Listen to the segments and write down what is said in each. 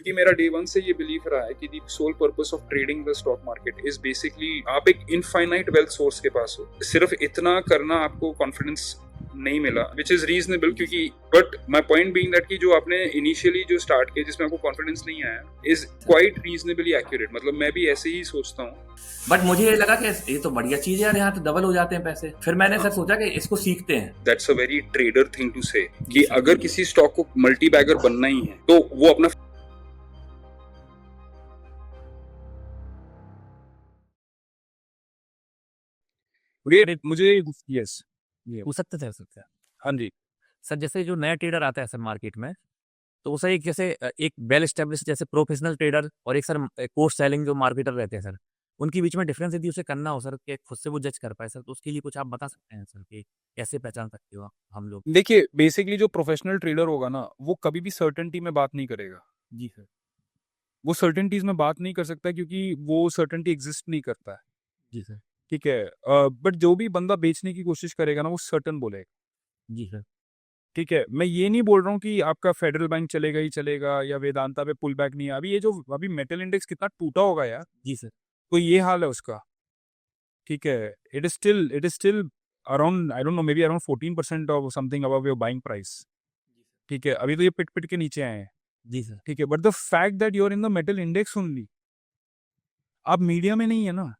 क्योंकि मेरा day one से ये बिलीव रहा है कि the sole purpose of trading the stock market is basically आप एक इनफाइनाइट वेल्थ सोर्स के पास हो, सिर्फ इतना करना आपको कॉन्फिडेंस नहीं मिला, विच इज रीजनेबल, क्योंकि but my point being that कि जो आपने इनिशियली जो स्टार्ट किया जिसमें आपको कॉन्फिडेंस नहीं आया इज क्वाइट रीजनेबली एक्यूरेट। मतलब मैं भी ऐसे ही सोचता हूँ। बट मुझे ये लगा कि ये तो बढ़िया चीज है यार, यहाँ तो डबल हो जाते हैं पैसे। फिर मैंने सर सोचा कि इसको सीखते हैं। That's a very trader thing to say कि अगर किसी स्टॉक को मल्टी बैगर बनना ही है तो वो अपना मुझे यस पूछ सकते थे सर? हाँ जी सर जैसे जो नया ट्रेडर आता है सर मार्केट में, तो वो सर एक जैसे एक वेल एस्टेब्लिश जैसे प्रोफेशनल ट्रेडर और एक सर कोर्स सेलिंग जो मार्केटर रहते हैं सर, उनके बीच में डिफरेंस यदि उसे करना हो सर कि खुद से वो जज कर पाए सर, तो उसके लिए कुछ आप बता सकते हैं सर कि कैसे पहचान सकते हो हम लोग? देखिए, बेसिकली जो प्रोफेशनल ट्रेडर होगा ना वो कभी भी सर्टेनिटी में बात नहीं करेगा। जी सर। वो सर्टेनिटीज में बात नहीं कर सकता क्योंकि वो सर्टेनिटी एग्जिस्ट नहीं करता है। जी सर। ठीक है, बट जो भी बंदा बेचने की कोशिश करेगा ना वो सर्टन बोलेगा। जी सर। ठीक है, मैं ये नहीं बोल रहा हूँ कि आपका फेडरल बैंक चलेगा ही चलेगा या वेदांता पे पुल बैक नहीं है। अभी ये जो अभी मेटल इंडेक्स कितना टूटा होगा यार, जी सर। तो ये हाल है उसका। ठीक है, it is still around I don't no may be around 14% of something above your buying price. ठीक है, अभी तो ये पिट पिट के नीचे आए हैं। जी सर। ठीक है, but the fact that you are in the metal index only, आप मीडिया में नहीं है ना।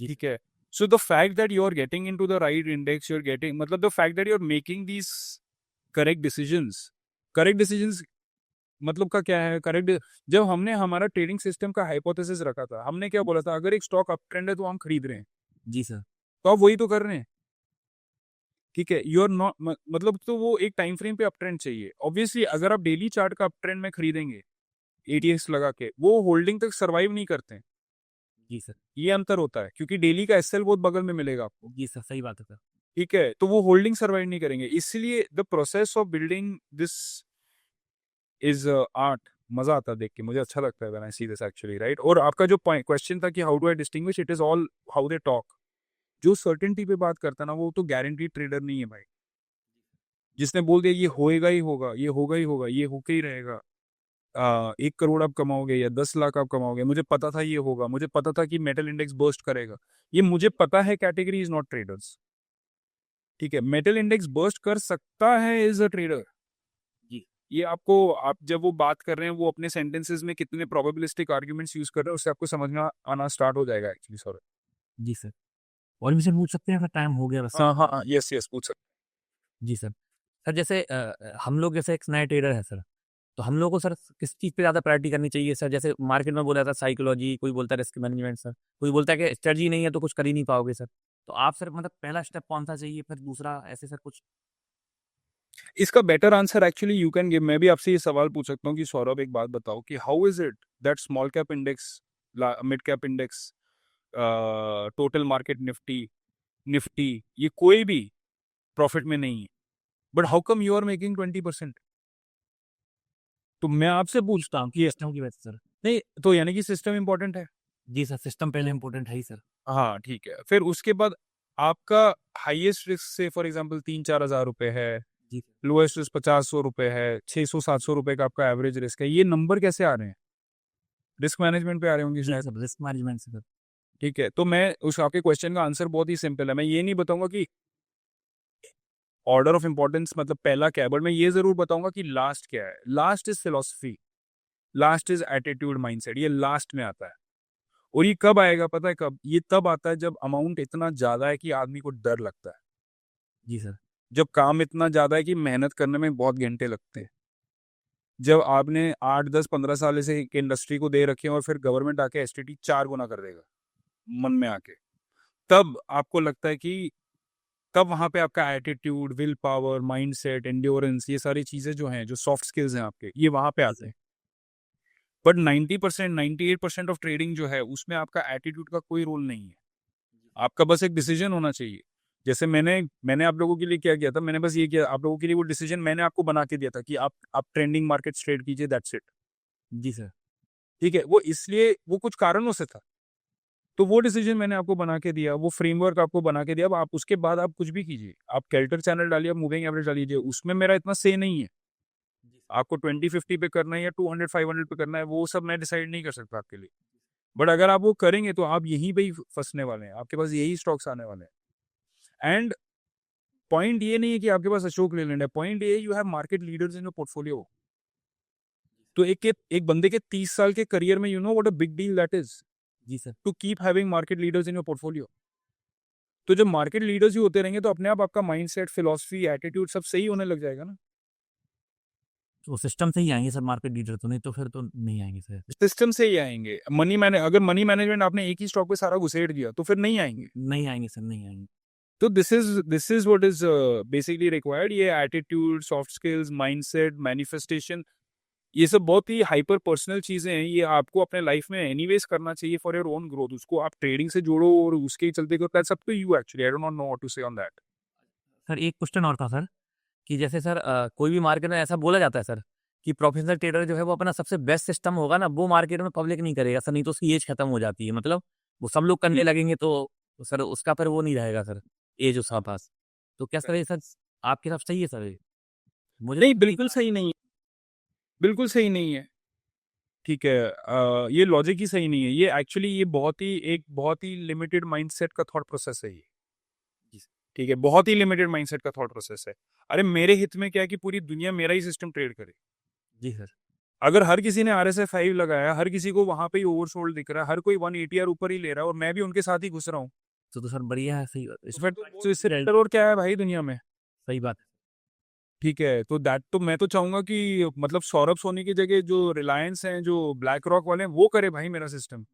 जी। ठीक है, so the fact that you are getting into the right index, you're getting मतलब the fact that you're making these correct decisions मतलब का क्या है करेक्ट? जब हमने हमारा ट्रेडिंग सिस्टम का हाइपोथेसिस रखा था, हमने क्या बोला था, अगर एक स्टॉक अप ट्रेंड है तो हम खरीद रहे हैं। जी सर। तो आप वही तो कर रहे हैं। ठीक है, यू आर नॉट मतलब तो वो एक टाइम फ्रेम पे अप ट्रेंड चाहिए। ऑब्वियसली अगर आप डेली चार्ट का अप ट्रेंड में खरीदेंगे एटीएक्स लगा के, वो होल्डिंग तक सर्वाइव नहीं करते हैं। जी सर। ये अंतर होता है क्योंकि डेली का एसएल बहुत बगल में मिलेगा आपको। जी सर, सही बात है सर। ठीक है, तो वो होल्डिंग सर्वाइव नहीं करेंगे। इसलिए the process of building this is art. मजा आता है देख के, मुझे अच्छा लगता है when I see this actually, right. और आपका जो पॉइंट क्वेश्चन था कि how do I distinguish, it is all how they talk. जो सर्टेनिटी पे बात करता है ना वो तो गारंटी ट्रेडर नहीं है भाई। जिसने बोल दिया ये होएगा ही होगा, ये होगा ही होगा, ये होके ही रहेगा, 1 करोड़ आप कमाओगे या 10 लाख आप कमाओगे, मुझे पता था ये होगा, मुझे पता था कि मेटल इंडेक्स बर्स्ट करेगा, ये मुझे पता है, कैटेगरी इज नॉट ट्रेडर्स। ठीक है, मेटल इंडेक्स बर्स्ट कर सकता है इज अ ट्रेडर। जी। ये आपको, आप जब वो बात कर रहे हैं वो अपने सेंटेंसेस में कितने प्रोबेबिलिस्टिक आर्ग्यूमेंट्स यूज कर रहे हैं उससे आपको समझना आना स्टार्ट हो जाएगा एक्चुअली। सॉरी। जी सर। और भी सर पूछ सकते हैं, अगर टाइम हो गया बस? हाँ हाँ, यस यस, पूछ सकते जी सर। सर जैसे हम लोग जैसे एक नए ट्रेडर है सर, तो हम लोग को सर किस चीज़ पे ज़्यादा प्रायोरिटी करनी चाहिए सर? जैसे मार्केट में बोला जाता है साइकोलॉजी, कोई बोलता है रिस्क मैनेजमेंट सर, कोई बोलता है कि स्ट्रेटजी नहीं है तो कुछ कर ही नहीं पाओगे सर। तो आप सर मतलब पहला स्टेप कौन-सा चाहिए, फिर दूसरा, ऐसे सर कुछ? हैं। इसका better answer actually you can give. मैं भी आपसे ये सवाल पूछ सकता हूँ कि सौरभ एक बात बताओ कि how is it that small cap index, mid cap index, total market Nifty, Nifty, ये कोई भी प्रॉफिट में नहीं है, but how come you are making 20%? तो मैं आपसे पूछता हूँ कि सिस्टम की वजह से सर। नहीं, तो यानी कि सिस्टम इंपॉर्टेंट है। जी सर, सिस्टम पहले इम्पोर्टेंट है ही सर। हाँ ठीक है, फिर उसके बाद आपका हाईएस्ट रिस्क से फॉर एग्जांपल 3-4 हज़ार रुपए है, जी। लोएस्ट रिस्क 50-100 रुपए है, 600-700 रुपए का आपका एवरेज रिस्क है। ये नंबर कैसे आ रहे हैं? रिस्क मैनेजमेंट पे आ रहे होंगे जी शायद। सर, रिस्क मैनेजमेंट से सर। ठीक है, तो मैं उस आपके क्वेश्चन का आंसर बहुत ही सिंपल है। मैं ये नहीं बताऊंगा कि ऑर्डर ऑफ इंपॉर्टेंस मतलब पहला क्या है, बट मैं ये जरूर बताऊंगा कि लास्ट क्या है। Last is philosophy, last is attitude, mindset, ये लास्ट में आता है। और ये कब आएगा पता है कब? ये तब आता है जब अमाउंट इतना ज्यादा है कि आदमी को डर लगता है, जी सर। जब काम इतना ज्यादा है कि मेहनत करने में बहुत घंटे लगते हैं, जब आपने 8-10-15 साल से एक इंडस्ट्री को दे रखे हैं और फिर गवर्नमेंट आके एसटीटी 4 गुना कर देगा मन में आके, तब आपको लगता है कि तब वहां पे आपका attitude, will power, mindset, endurance, ये सारी चीजें जो हैं, जो सॉफ्ट स्किल्स हैं आपके, ये वहां पे आते हैं। बट 90%, 98% ऑफ ट्रेडिंग जो है उसमें आपका एटीट्यूड का कोई रोल नहीं है। आपका बस एक डिसीजन होना चाहिए। जैसे मैंने आप लोगों के लिए क्या किया था, मैंने बस ये किया आप लोगों के लिए, वो डिसीजन मैंने आपको बना के दिया था कि आप ट्रेंडिंग मार्केट ट्रेड कीजिए, दैट्स इट। जी सर। ठीक है, वो इसलिए वो कुछ कारणों से था, तो वो डिसीजन मैंने आपको बना के दिया, वो फ्रेमवर्क आपको बना के दिया। अब आप उसके बाद आप कुछ भी कीजिए, आप कैल्टर चैनल डालिए, आप मूविंग एवरेज डालिए, उसमें मेरा इतना से नहीं है। आपको 20-50 पे करना है या 200-500 पे करना है, वो सब मैं डिसाइड नहीं कर सकता आपके लिए। बट अगर आप वो करेंगे तो आप यहीं पे ही फंसने वाले हैं, आपके पास यही स्टॉक्स आने वाले हैं। एंड पॉइंट ये नहीं है कि आपके पास अशोक लेलैंड है, पॉइंट ये है you have market leaders in your portfolio. तो एक बंदे के 30 साल के करियर में, you know what a big deal that is, जी sir. To keep having market leaders in your portfolio. तो जब मार्केट लीडर्स ही होते रहेंगे तो अपने आप आपका माइंडसेट, फिलॉसफी, एटीट्यूड सब सही होने लग जाएगा ना। तो सिस्टम से ही आएँगे सर मार्केट लीडर, तो नहीं तो फिर तो नहीं आएँगे सर। सिस्टम से ही आएंगे। अगर मनी मैनेजमेंट आपने एक ही स्टॉक पे सारा घुसेड़ दिया तो फिर नहीं आएंगे। नहीं आएँगे सर, नहीं आएँगे। तो this is what is basically required. ये attitude, soft skills, mindset, manifestation, ये सब बहुत ही हाइपर पर्सनल चीजें हैं। ये आपको अपने लाइफ में एनीवेज करना चाहिए फॉर योर ओन ग्रोथ। उसको आप ट्रेडिंग से जोड़ो और उसके चलते करो, that's up to you actually. I don't know what to say on that. Sir एक क्वेश्चन और था सर, कि जैसे सर कोई भी मार्केट में ऐसा बोला जाता है सर, कि प्रोफेशनल ट्रेडर जो है वो अपना सबसे बेस्ट सिस्टम होगा ना, वो मार्केट में पब्लिक नहीं करेगा सर, नहीं तो उसकी एज खत्म हो जाती है। मतलब वो सब लोग करने लगेंगे तो सर उसका फिर वो नहीं रहेगा सर, एज उसका पास। तो क्या सर ये सर आपके हिसाब से सही है सर ये? मुझे नहीं, तो बिल्कुल सही नहीं है, बिल्कुल सही नहीं है। ठीक है, ये लॉजिक ही सही नहीं है। ये एक्चुअली ये बहुत ही लिमिटेड माइंडसेट का थॉट प्रोसेस है ये। जी सर। ठीक है, बहुत ही लिमिटेड माइंडसेट का थॉट प्रोसेस है। अरे मेरे हित में क्या है कि पूरी दुनिया मेरा ही सिस्टम ट्रेड करे। जी सर। अगर हर किसी ने RSI 5 लगाया, हर किसी को वहां पे ही ओवरसोल्ड दिख रहा है, हर कोई 180 ऊपर ही ले रहा है और मैं भी उनके साथ ही घुस रहा हूँ, तो सर बढ़िया है, सही तो फिर तो इससे सही better और क्या है भाई दुनिया में। बात है। ठीक है, तो मैं तो चाहूंगा कि मतलब सौरभ सोनी की जगह जो रिलायंस है, जो ब्लैक रॉक वाले हैं, वो करे भाई मेरा सिस्टम।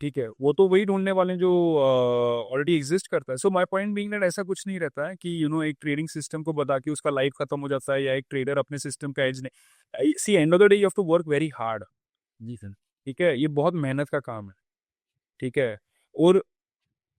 ठीक है, वो तो वही ढूंढने वाले हैं जो ऑलरेडी एग्जिस्ट करता है। So my point being that ऐसा कुछ नहीं रहता है कि एक ट्रेडिंग सिस्टम को बता के उसका लाइफ खत्म हो जाता है, या एक ट्रेडर अपने सिस्टम का एज नहीं। See end of the day you have to work very hard. जी सर। ठीक है, ये बहुत मेहनत का काम है। ठीक है, और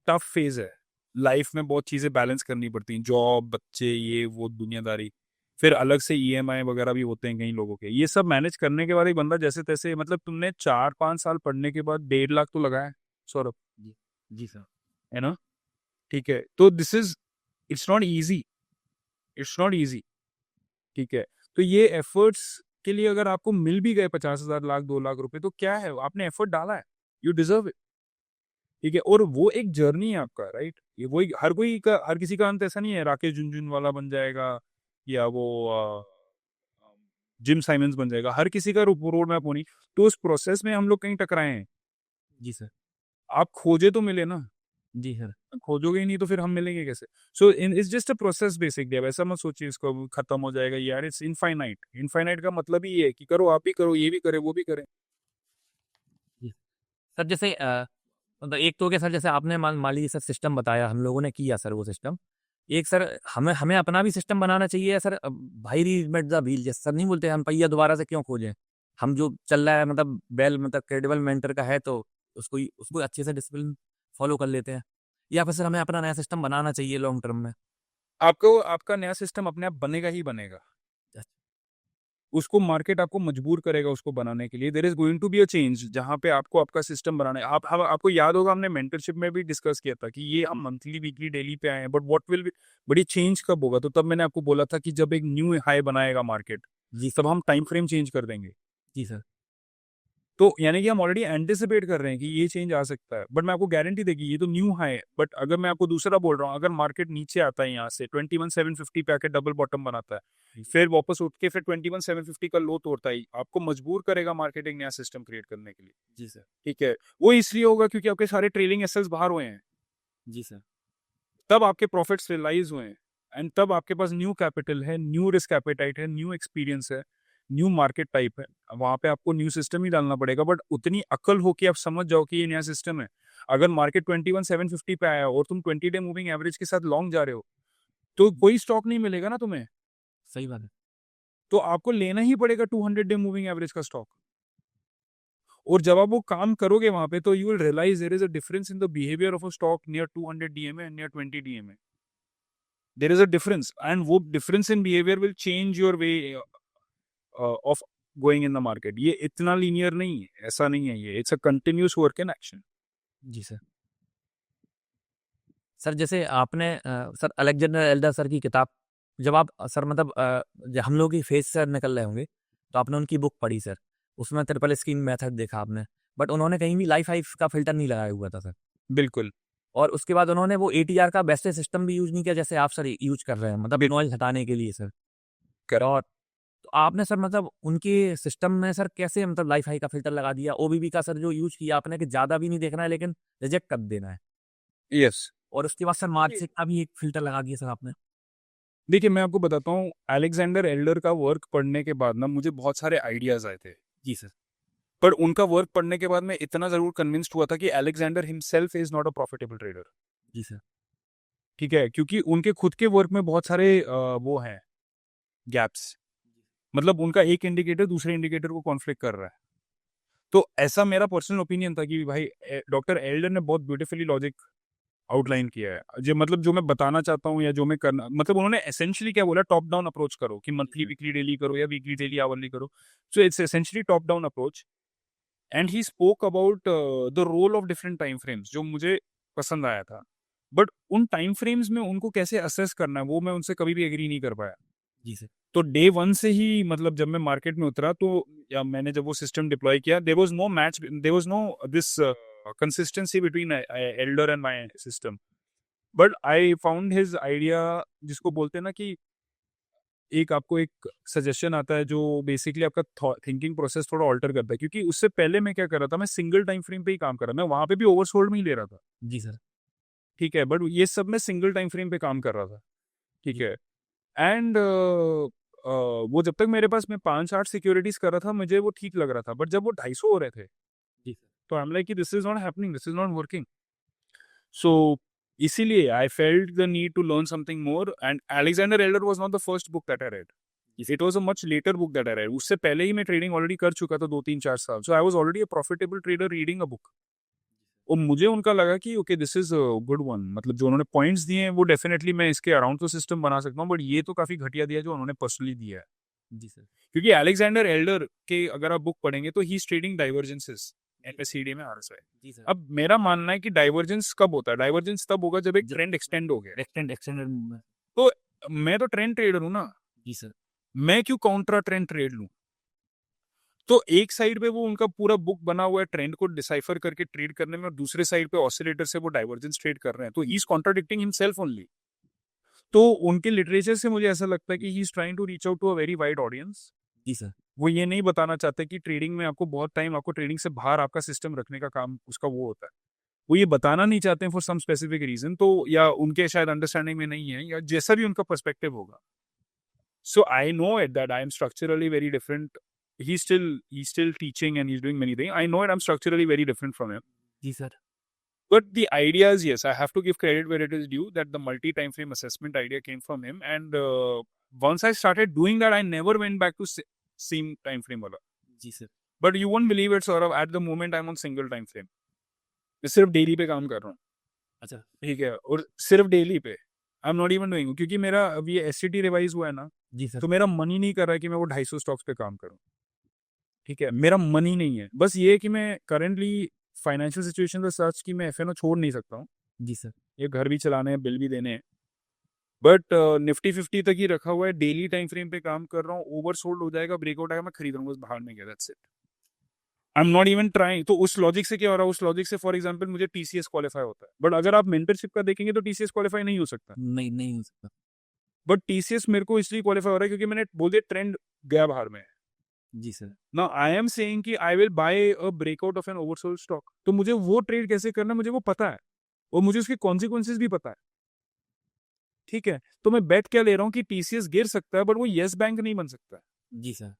टफ फेज है। लाइफ में बहुत चीजें बैलेंस करनी पड़ती हैं, जॉब, बच्चे, ये वो दुनियादारी, फिर अलग से EMI वगैरह भी होते हैं कई लोगों के। ये सब मैनेज करने के बाद एक बंदा जैसे तैसे, मतलब तुमने 4-5 साल पढ़ने के बाद 1.5 लाख तो लगाया है, सौरभ, जी। जी सर। है ना। ठीक है, तो it's not easy, it's not easy. ठीक है, तो ये एफर्ट्स के लिए अगर आपको मिल भी गए 50,000, लाख, 2 लाख रुपए, तो क्या है, आपने एफर्ट डाला है, यू डिजर्व इट। ठीक है, और वो एक जर्नी है आपका, राइट। ये वही हर किसी का अंत ऐसा नहीं है, राकेश झुनझुनवाला बन जाएगा या वो जिम साइमंस बन जाएगा। हर किसी का रोड मैप होनी। तो उस प्रोसेस में हम लोग कहीं टकराए हैं। जी सर। आप खोजे तो मिले ना, जी सर। खोजोगे ही नहीं तो फिर हम मिलेंगे कैसे। So it's just a process basically. अब ऐसा मत सोचिए इसको खत्म हो जाएगा यार, इट्स इनफाइनाइट। इनफाइनाइट का मतलब ही ये है कि करो, आप भी करो, ये भी करे, वो भी करे। जी। सर जैसे मतलब एक तो हो गया सर, जैसे आपने मान लीजिए सर सिस्टम बताया, हम लोगों ने किया सर वो सिस्टम। एक सर हमें हमें अपना भी सिस्टम बनाना चाहिए सर। भाई रीमेट द व्हील, जैसे सर नहीं बोलते हम पहिया दोबारा से क्यों खोजें। हम जो चल रहा है मतलब मतलब क्रेडिबल मेंटर का है, तो उसको उसको अच्छे से डिसिप्लिन फॉलो कर लेते हैं। या फिर सर हमें अपना नया सिस्टम बनाना चाहिए लॉन्ग टर्म में? आपका नया सिस्टम अपने आप बनेगा ही बनेगा। उसको मार्केट आपको मजबूर करेगा उसको बनाने के लिए। There is going to be a change जहाँ पे आपको आपका सिस्टम बनाना है। आपको याद होगा हमने मेंटरशिप में भी डिस्कस किया था कि ये हम मंथली, वीकली, डेली पे आए हैं, बट व्हाट विल बी, बड़ी चेंज कब होगा। तो तब मैंने आपको बोला था कि जब एक न्यू हाई बनाएगा मार्केट, जी तब हम टाइम फ्रेम चेंज कर देंगे। जी सर। तो यानी कि हम ऑलरेडी एंटिसिपेट कर रहे हैं कि ये चेंज आ सकता है, बट मैं आपको गारंटी देगी ये तो न्यू हाई है। बट अगर मैं आपको दूसरा बोल रहा हूँ, अगर मार्केट नीचे आता है यहाँ से 21,750 पे आके डबल बॉटम बनाता है, फिर वापस उठ के फिर 21,750 का लो तोड़ता है, आपको मजबूर करेगा मार्केट एक नया सिस्टम क्रिएट करने के लिए। जी सर। ठीक है, वो इसलिए होगा क्योंकि आपके सारे ट्रेलिंग एसेट्स बाहर हुए हैं, जी सर। तब आपके प्रॉफिट्स रियलाइज हुए हैं। एंड तब आपके पास न्यू कैपिटल है, न्यू रिस्क एपेटाइट है, न्यू एक्सपीरियंस है, न्यू मार्केट टाइप है। वहां पे आपको न्यू सिस्टम ही डालना पड़ेगा, बट उतनी अकल हो कि आप समझ जाओ कि ये नया सिस्टम है। अगर मार्केट 21,750 पे आया और तुम 20 डे मूविंग एवरेज के साथ लॉन्ग जा रहे हो, तो कोई स्टॉक नहीं मिलेगा ना तुम्हें। सही बात है। तो आपको लेना ही पड़ेगा 200 डे मूविंग एवरेज का स्टॉक। और जब आप वो काम करोगे वहां पे, तो you will realize there is a difference in the behaviour of a stock near 200 DMA and near 20 DMA। There is a difference, and वो difference in behaviour will change your way of going in the market. ये इतना linear नहीं है, ऐसा नहीं है, ये it's a continuous work in action. Ji sir. Sir जैसे आपने सर अलेक्जेंडर एल्डर सर की किताब जब आप सर मतलब हम लोग की फेस सर निकल रहे होंगे, तो आपने उनकी बुक पढ़ी सर, उसमें ट्रिपल स्क्रीन मेथड देखा आपने, बट उन्होंने कहीं भी लाइफ हाइफ का फ़िल्टर नहीं लगाया हुआ था सर। बिल्कुल, और उसके बाद उन्होंने वो एटीआर का बेस्ट सिस्टम भी यूज़ नहीं किया जैसे आप सर यूज़ कर रहे हैं, मतलब बिल्कुल, नॉइज़ हटाने के लिए सर। करेक्ट। और तो आपने सर मतलब उनके सिस्टम में सर कैसे मतलब लाइफ हाई का फ़िल्टर लगा दिया? ओबीबी का सर जो यूज़ किया आपने कि ज़्यादा भी नहीं देखना है लेकिन रिजेक्ट कर देना है। यस। और उसके बाद सर मार्जिक का भी एक फ़िल्टर लगा दिया सर आपने। देखिए, मैं आपको बताता हूँ, अलेक्जेंडर एल्डर का वर्क पढ़ने के बाद ना मुझे बहुत सारे आइडियाज़ आए थे। जी सर। पर उनका वर्क पढ़ने के बाद मैं इतना ज़रूर कन्विंस्ड हुआ था कि Alexander himself is not a profitable trader. जी सर। ठीक है? क्योंकि उनके खुद के वर्क में बहुत सारे वो हैं, गैप्स। मतलब उनका एक इंडिकेटर दूसरे इंडिकेटर को कॉन्फ्लिक्ट कर रहा है। तो ऐसा मेरा पर्सनल ओपिनियन था कि भाई डॉक्टर एल्डर ने बहुत ब्यूटीफुली लॉजिक आउटलाइन किया है। जो मतलब जो मैं बताना चाहता हूँ या जो मैं करना मतलब उन्होंने एसेंशियली क्या बोला, टॉप डाउन अप्रोच करो कि मंथली, वीकली, डेली करो या वीकली, डेली, आवरली करो। So it's essentially top down approach and he spoke about the role of different time frames जो मुझे पसंद आया था। बट उन टाइम फ्रेम्स में उनको कैसे असेस करना है वो मैं उनसे कभी भी एग्री नहीं कर पाया। जी सर। तो डे 1 से ही मतलब जब मैं मार्केट में उतरा तो या मैंने जब वो सिस्टम डिप्लॉय किया there was no this consistency between Elder and my system. But I found his idea जिसको बोलते हैं ना कि एक आपको एक सजेशन आता है जो बेसिकली आपका थिंकिंग प्रोसेस थोड़ा ऑल्टर करता है, क्योंकि उससे पहले मैं क्या कर रहा था, मैं सिंगल टाइम फ्रेम पे ही काम कर रहा था, मैं वहां पे भी ओवरसोल्ड में ही ले रहा था। जी सर। ठीक है, बट ये सब मैं सिंगल टाइम फ्रेम पे काम कर रहा था। ठीक जी। है। एंड वो जब तक मेरे पास मैं 5-8 सिक्योरिटीज कर रहा था मुझे वो ठीक लग रहा था, बट जब वो 250 हो रहे थे जी सर। तो I am like this is not happening, this is not working. So इसीलिए I felt the need to learn something more and Alexander Elder was not the first book that I read. जी sir. It was a much later book that I read. उससे पहले ही मैं trading already कर चुका था 2-3-4 साल। So I was already a profitable trader reading a book. और मुझे उनका लगा कि okay this is good one, मतलब जो उन्होंने पॉइंट्स दिए हैं वो डेफिनेटली मैं इसके अराउंड तो सिस्टम बना सकता हूँ, बट ये तो काफी घटिया दिया जो उन्होंने पर्सनली दिया है। जी सर। क्योंकि अलेक्जेंडर एल्डर के अगर आप बुक पढ़ेंगे तो ही इज ट्रेडिंग डाइवर्जेंसेस एनएससीडी में आरएसआई। जी सर। अब मेरा मानना है कि डाइवर्जेंस कब होता है, डाइवर्जेंस तब होगा जब एक जब ट्रेंड एक्सटेंड हो गया। Extended movement. तो मैं तो ट्रेंड ट्रेडर हूँ ना, जी सर। मैं क्यों काउंटर ट्रेंड ट्रेड लूं। तो एक साइड पे वो उनका पूरा बुक बना हुआ है ट्रेंड को डिसाइफर करके ट्रेड करने में, और दूसरे साइड पे ऑसिलेटर से वो डाइवर्जेंस ट्रेड कर रहे हैं, तो he is contradicting himself only. तो उनके लिटरेचर से मुझे ऐसा लगता है कि he is trying to reach out to a very wide audience. जी सर। वो ये नहीं बताना चाहते कि ट्रेडिंग में आपको बहुत टाइम आपको ट्रेडिंग से बाहर आपका सिस्टम रखने का काम उसका वो होता है। वो ये बताना नहीं चाहते हैं फॉर सम स्पेसिफिक रीजन, तो या उनके शायद अंडरस्टैंडिंग में नहीं है या जैसा भी उनका पर्सपेक्टिव होगा। So I know it that I am structurally very different. He's still teaching and he's doing many things. I know it. I'm structurally very different from him. जी sir. But the ideas, yes, I have to give credit where it is due. That the multi-time frame assessment idea came from him, and once I started doing that, I never went back to same time frame wala. जी sir. But you won't believe it, Saurabh. At the moment, I'm on single time frame. मैं सिर्फ daily पे काम कर रहा हूँ। अच्छा। ठीक है, और सिर्फ डेली पे I am not even doing, क्योंकि मेरा अभी एससीटी रिवाइज हुआ है ना, जी सर। तो मेरा मन ही नहीं कर रहा है कि मैं वो 250 स्टॉक्स पे काम करूँ। ठीक है, मेरा मन ही नहीं है। बस ये है कि मैं करेंटली फाइनेंशियल सिचुएशन सच कि मैं एफएनओ छोड़ नहीं सकता हूँ। जी सर। ये घर भी चलाने हैं, बिल भी देने हैं। बट निफ्टी 50 तक ही रखा हुआ है, डेली टाइम फ्रेम पे काम कर रहा हूँ। ओवर सोल्ड हो जाएगा, ब्रेकआउट आएगा, मैं खरीद लूंगा, बस बाहर में गया, that's it. I am not even trying. तो उस लॉजिक से क्या हो रहा है, उस लॉजिक से फॉर एग्जांपल मुझे टीसीएस क्वालिफाई होता है, बट अगर आप मेंटरशिप का देखेंगे तो टीसीएस क्वालिफाई नहीं हो सकता। नहीं, नहीं हो सकता। बट टीसीएस मेरे को इसलिए क्वालिफाई हो रहा है क्योंकि मैंने बोल दिया ट्रेंड गया बाहर में। जी सर। ना आई एम सेइंग कि I will buy a breakout of an oversold stock, तो मुझे वो ट्रेड कैसे करना है मुझे वो पता है, और मुझे उसके कॉन्सिक्वेंसेज भी पता है। ठीक है, तो मैं बेट क्या ले रहा हूँ कि टीसीएस गिर सकता है, बट वो येस बैंक नहीं बन सकता है। जी सर।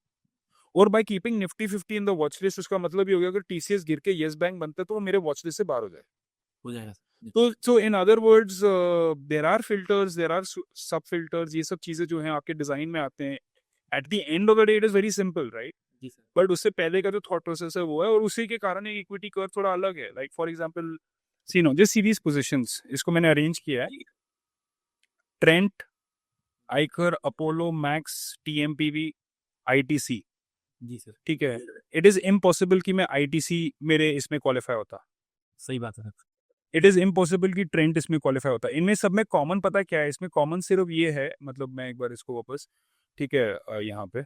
और by keeping Nifty 50 in the watch list, उसका मतलब ये हो गया अगर टीसीएस गिर के येस बैंक बनता है तो वो मेरे वॉच लिस्ट से बाहर हो जाए। हो जाएगा सर। तो so in other words there are filters, there are sub filters, ये सब चीजें जो हैं आपके डिजाइन में आते हैं। At the end of the day it is very simple, right. जी सर। बट उससे पहले का जो थॉट प्रोसेस है वो है, और उसी के कारण एक इक्विटी कर्व थोड़ा अलग है। Like for example see no जिस सीरीज पोजीशंस इसको मैंने अरेंज किया है, ट्रेंट, आइकर, अपोलो, मैक्स, टीएमपीवी, आईटीसी। जी सर। ठीक है, इट इज इम्पॉसिबल कि मैं आईटीसी मेरे इसमें क्वालिफाई होता। सही बात है सर। इट इज़ इम्पॉसिबल कि ट्रेंट इसमें क्वालिफाई होता है। इनमें सब में कॉमन पता है क्या है? इसमें कॉमन सिर्फ ये है, मतलब मैं एक बार इसको वापस, ठीक है, यहाँ पे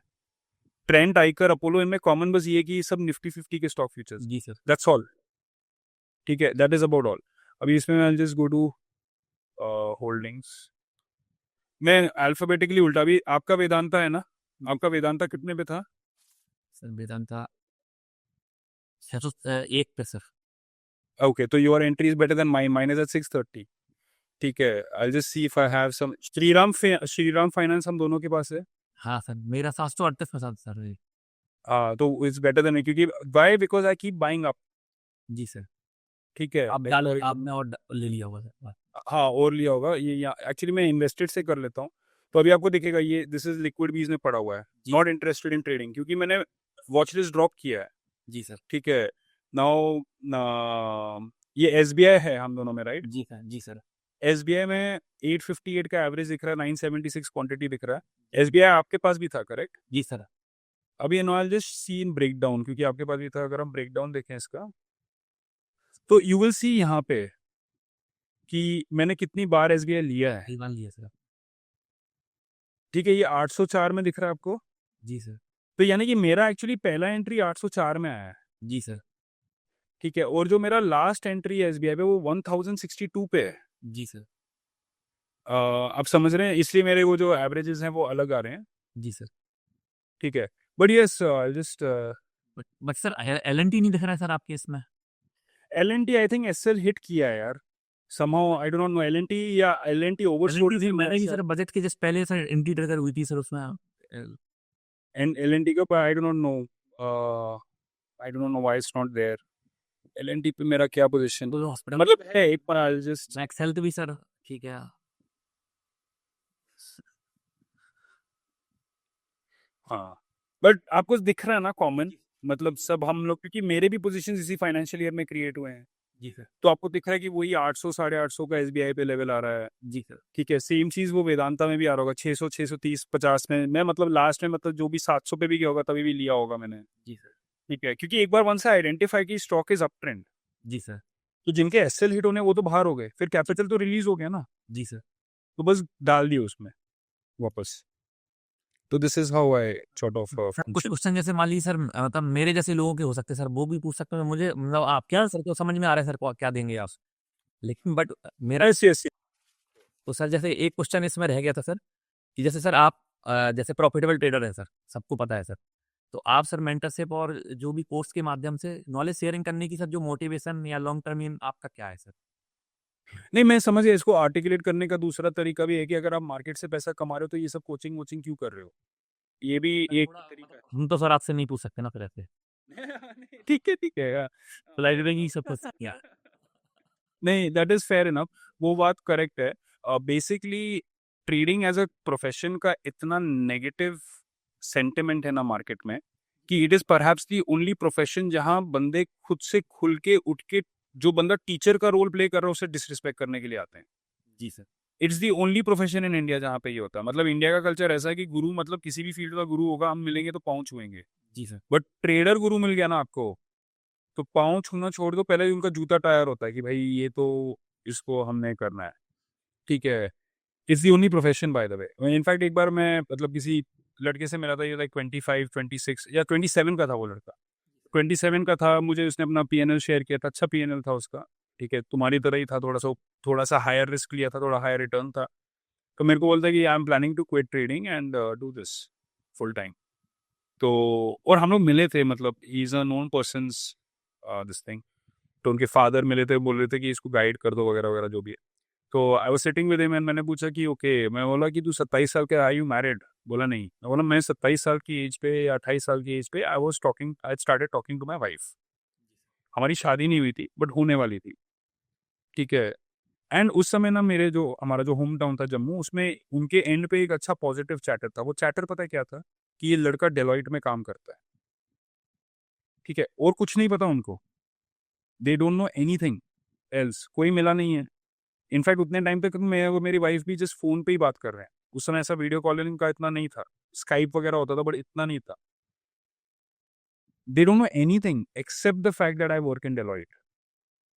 ट्रेंट, आइकर, अपोलो, इनमें कॉमन बस ये है कि ये सब निफ्टी 50 के स्टॉक फ्यूचर्स, जी सर। That's all. ठीक है, दैट इज अबाउट ऑल। अभी इसमें मैं जस्ट गो टू होल्डिंग्स। मैं अल्फाबेटिकली उल्टा, भी आपका वेदांता है ना, आपका वेदांता कितने पे था? सर वेदांता 601 पे सर। ओके, तो your entry is better than mine, mine is at 630। ठीक है, I just see if I have some Shriram Finance हम दोनों के पास है। हाँ सर, मेरा 738 पे सर। तो इट्स बेटर देन, क्योंकि why, because I keep buying up. जी सर। ठीक है, आपने और ले लिया होगा सर। हाँ, और लिया होगा ये, एक्चुअली मैं इन्वेस्टेड से कर लेता हूँ। तो अभी आपको दिखेगा ये, दिस इज लिक्विड बीज में पड़ा हुआ है, नॉट इंटरेस्टेड इन ट्रेडिंग, क्योंकि मैंने वॉच लिस्ट ड्रॉप किया है। जी सर। ठीक है, नाउ ये एसबीआई है हम दोनों में, राइट? जी सर। जी सर। एसबीआई में 858 का एवरेज दिख रहा है, 976 क्वांटिटी दिख रहा है। एसबीआई आपके पास भी था, करेक्ट? जी सर। अभी नॉल जस्ट सी इन ब्रेक डाउन, क्योंकि आपके पास भी था। अगर हम ब्रेक डाउन देखें इसका, तो यू विल सी यहाँ पे कि मैंने कितनी बार एसबीआई लिया है। कई बार लिया सर। ठीक है, ये 804 में दिख रहा है आपको। जी सर। तो यानी कि मेरा एक्चुअली पहला एंट्री 804 में आया है। जी सर। ठीक है, और जो मेरा लास्ट एंट्री है एसबीआई पे वो 1062 पे है। जी सर। आप समझ रहे हैं, इसलिए मेरे वो जो एवरेजेस हैं वो अलग आ रहे हैं। जी सर। ठीक है, but yes just but sir LNT नहीं दिख रहा है सर आपके इसमें। LNT, I think SL hit किया है यार, somehow I do not know, LNT या एलएनटी ओवरशॉट LNT मैंने भी सर बजट के जस्ट पहले सर एंट्री ट्रिगर हुई थी सर उसमें। एंड एलएनटी का, I do not know, I do not know why it's not there. LNT पे मेरा क्या पोजीशन, तो हॉस्पिटल मतलब है एक बार जस्ट, मैक्स हेल्थ भी सर ठीक है। हाँ, बट आपको दिख रहा है ना कॉमन, मतलब सब हम लोग, क्योंकि मेरे भी पोजीशन इसी फाइनेंशियल ईयर में क्रिएट हुए हैं। जी सर। तो आपको दिख रहा है कि वही 800 850 का एसबीआई पे लेवल आ रहा है। जी सर। ठीक है, सेम चीज वो वेदांता में भी आ रहा होगा, 600 630 50 में। मैं मतलब लास्ट में, मतलब जो भी 700 पे भी गया होगा तभी भी लिया होगा मैंने। जी सर। ठीक है, क्योंकि एक बार वन से आइडेंटिफाई की स्टॉक इज अप ट्रेंड, जी सर। तो जिनके एसएल हिट होने वो तो बाहर हो गए, फिर कैपिटल तो रिलीज हो गया ना, जी सर। तो बस डाल दिए उसमें वापस। तो this is how I sort of sir कुछ क्वेश्चन जैसे मान लीजिए सर मतलब मेरे जैसे लोगों के हो सकते हैं सर, वो भी पूछ सकते हैं मुझे, मतलब आप क्या सर को समझ में आ रहा है सर को क्या देंगे आप, लेकिन बट मेरा यस यस। तो सर जैसे एक क्वेश्चन इसमें रह गया था सर कि जैसे सर आप जैसे प्रॉफिटेबल ट्रेडर है सर, सबको पता है सर, तो आप सर मेंटरशिप और जो भी कोर्स के माध्यम से नॉलेज शेयरिंग करने की सर जो मोटिवेशन या लॉन्ग टर्म एम आपका क्या है सर? नहीं, मैं समझ गया, इसको आर्टिकुलेट करने का दूसरा तरीका भी है कि अगर आप मार्केट से पैसा कमा रहे हो तो ये सब कोचिंग वोचिंग क्यों कर रहे हो, ये भी एक तरीका है। हम तो सर आपसे नहीं पूछ सकते ना फिर ऐसे, ठीक है, ठीक है, तो लाइब्रेरी की सब कुछ या नहीं, दैट इज फेयर इनफ, वो बात करेक्ट है। Basically trading as a profession का इतना नेगेटिव सेंटिमेंट है ना मार्केट में, कि it is perhaps the only profession जहां बंदे खुद से खुल के उठ के, जो बंदा टीचर का रोल प्ले कर रहा है उसे डिसरिस्पेक्ट करने के लिए आते हैं। जी sir. It's the only profession in India जहाँ पे ये होता है। मतलब इंडिया का कल्चर ऐसा है कि गुरु, मतलब किसी भी फील्ड का गुरु होगा, हम मिलेंगे तो पाँव छुएंगे। जी सर। बट ट्रेडर गुरु मिल गया ना आपको, तो पाँव छूना छोड़ दो, पहले उनका जूता टायर होता है कि भाई ये तो, इसको हमने करना है। ठीक है, it's the only profession by the way. In fact एक बार मैं मतलब किसी लड़के से मिला था, ये लाइक 25 26 या 27 का था वो लड़का, 27 का था। मुझे उसने अपना पीएनएल शेयर किया था, अच्छा पीएनएल था उसका। ठीक है, तुम्हारी तरह ही था, थोड़ा सा हायर रिस्क लिया था, थोड़ा हायर रिटर्न था। तो मेरे को बोलता है कि I am planning to quit trading and do this full time. तो और हम लोग मिले थे, मतलब he is a known persons this thing. तो उनके फादर मिले थे, बोल रहे थे कि इसको गाइड कर दो वगैरह वगैरह जो भी है। तो I was sitting with him and मैंने पूछा कि ओके, मैं बोला कि तू 27 साल का, आर यू मैरिड? बोला नहीं। मैं बोला मैं 27 साल की एज पे या 28 साल की एज पे I started talking to my wife. हमारी शादी नहीं हुई थी बट होने वाली थी। ठीक है, एंड उस समय ना मेरे जो, हमारा जो होम टाउन था जम्मू, उसमें उनके एंड पे एक अच्छा पॉजिटिव चैटर था। वो चैटर पता है क्या था? कि ये लड़का डेलॉइट में काम करता है। ठीक है, और कुछ नहीं पता उनको, दे डोंट नो एनीथिंग एल्स, कोई मिला नहीं है। इनफैक्ट उतने टाइम तक मैं और मेरी वाइफ भी जस्ट फोन पे ही बात कर रहे हैं। उस समय ऐसा वीडियो कॉलिंग का इतना नहीं था, स्काइप वगैरह होता था बट इतना नहीं था। They don't know anything except the fact that I work in Deloitte.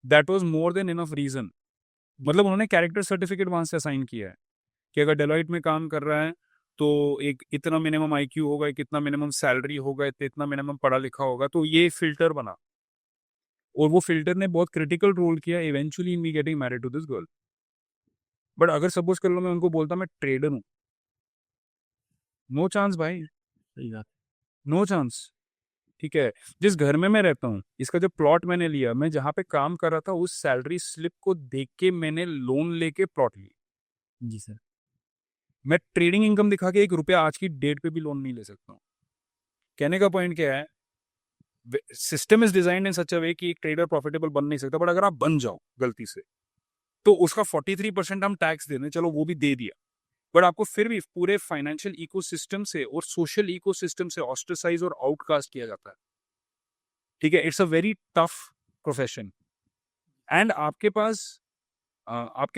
That was more than enough reason. मतलब उन्होंने कैरेक्टर सर्टिफिकेट वहां से असाइन किया है कि अगर डेलॉइट में काम कर रहा है तो एक इतना मिनिमम आईक्यू होगा, एक इतना मिनिमम सैलरी होगा, इतना मिनिमम पढ़ा लिखा होगा, तो ये फिल्टर बना और वो फिल्टर ने बहुत क्रिटिकल रोल किया eventually in me getting married to this girl. But अगर सपोज कर लो मैं उनको बोलता मैं ट्रेडर हूँ, नो चांस भाई, सही बात। No chance. ठीक है, जिस घर में मैं रहता हूँ, इसका जो प्लॉट मैंने लिया, मैं जहाँ पे काम कर रहा था उस सैलरी स्लिप को देख के मैंने लोन लेके प्लॉट लिया। जी सर। मैं ट्रेडिंग इनकम दिखा के 1 रुपया आज की डेट पे भी लोन नहीं ले सकता हूँ। कहने का पॉइंट क्या है, सिस्टम इज डिजाइंड इन सच अ वे कि एक ट्रेडर प्रॉफिटेबल बन नहीं सकता, बट अगर आप बन जाओ गलती से तो उसका 43% हम टैक्स दे दें, चलो वो भी दे दिया, बट आपको फिर भी पूरे फाइनेंशियल इकोसिस्टम से और सोशल इकोसिस्टम से ऑस्ट्रेसाइज और आउटकास्ट किया जाता है। ठीक है, it's a very tough profession. And आपके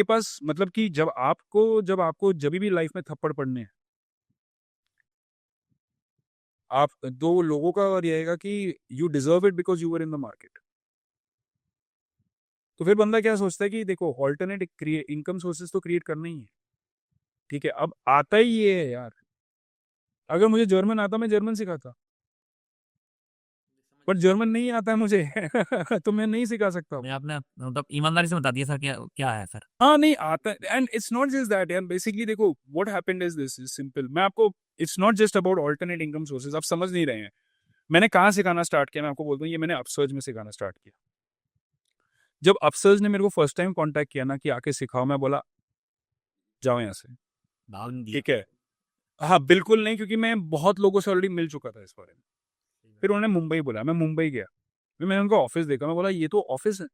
पास मतलब कि जब आपको जब भी लाइफ में थप्पड़ पड़ने हैं, आप दो लोगों का और ये आएगा कि you deserve it because you were in the market. तो फिर बंदा क्या सोचता है कि देखो ऑल्टरनेट इनकम सोर्सेज तो क्रिएट करना ही है। ठीक है, अब आता ही ये है यार, अगर मुझे जर्मन आता मैं जर्मन सिखाता, बट जर्मन नहीं आता है मुझे तो मैं नहीं सिखा सकता। मैं आपने मतलब ईमानदारी से बता दिया सर क्या क्या है सर। हाँ नहीं आता, and it's not just that यार, बेसिकली देखो what happened is this is simple, मैं आपको, it's not just about alternate income sources, आप समझ नहीं रहे हैं। मैंने कहाँ सिखाना स्टार्ट किया, मैं आपको बोलता हूँ, ये मैंने अपसर्ज में सिखाना स्टार्ट किया। जब अपसर्ज ने मेरे को फर्स्ट टाइम कांटेक्ट किया ना कि आके सिखाओ, मैं बोला जाओ यहाँ से। भाग नहीं दिया। ठीक है, हाँ बिल्कुल नहीं, क्योंकि मैं बहुत लोगों से ऑलरेडी मिल चुका था इस बारे में। फिर उन्होंने मुंबई बोला, मैं मुंबई गया, फिर मैंने उनका ऑफिस देखा, मैं बोला ये तो ऑफिस है,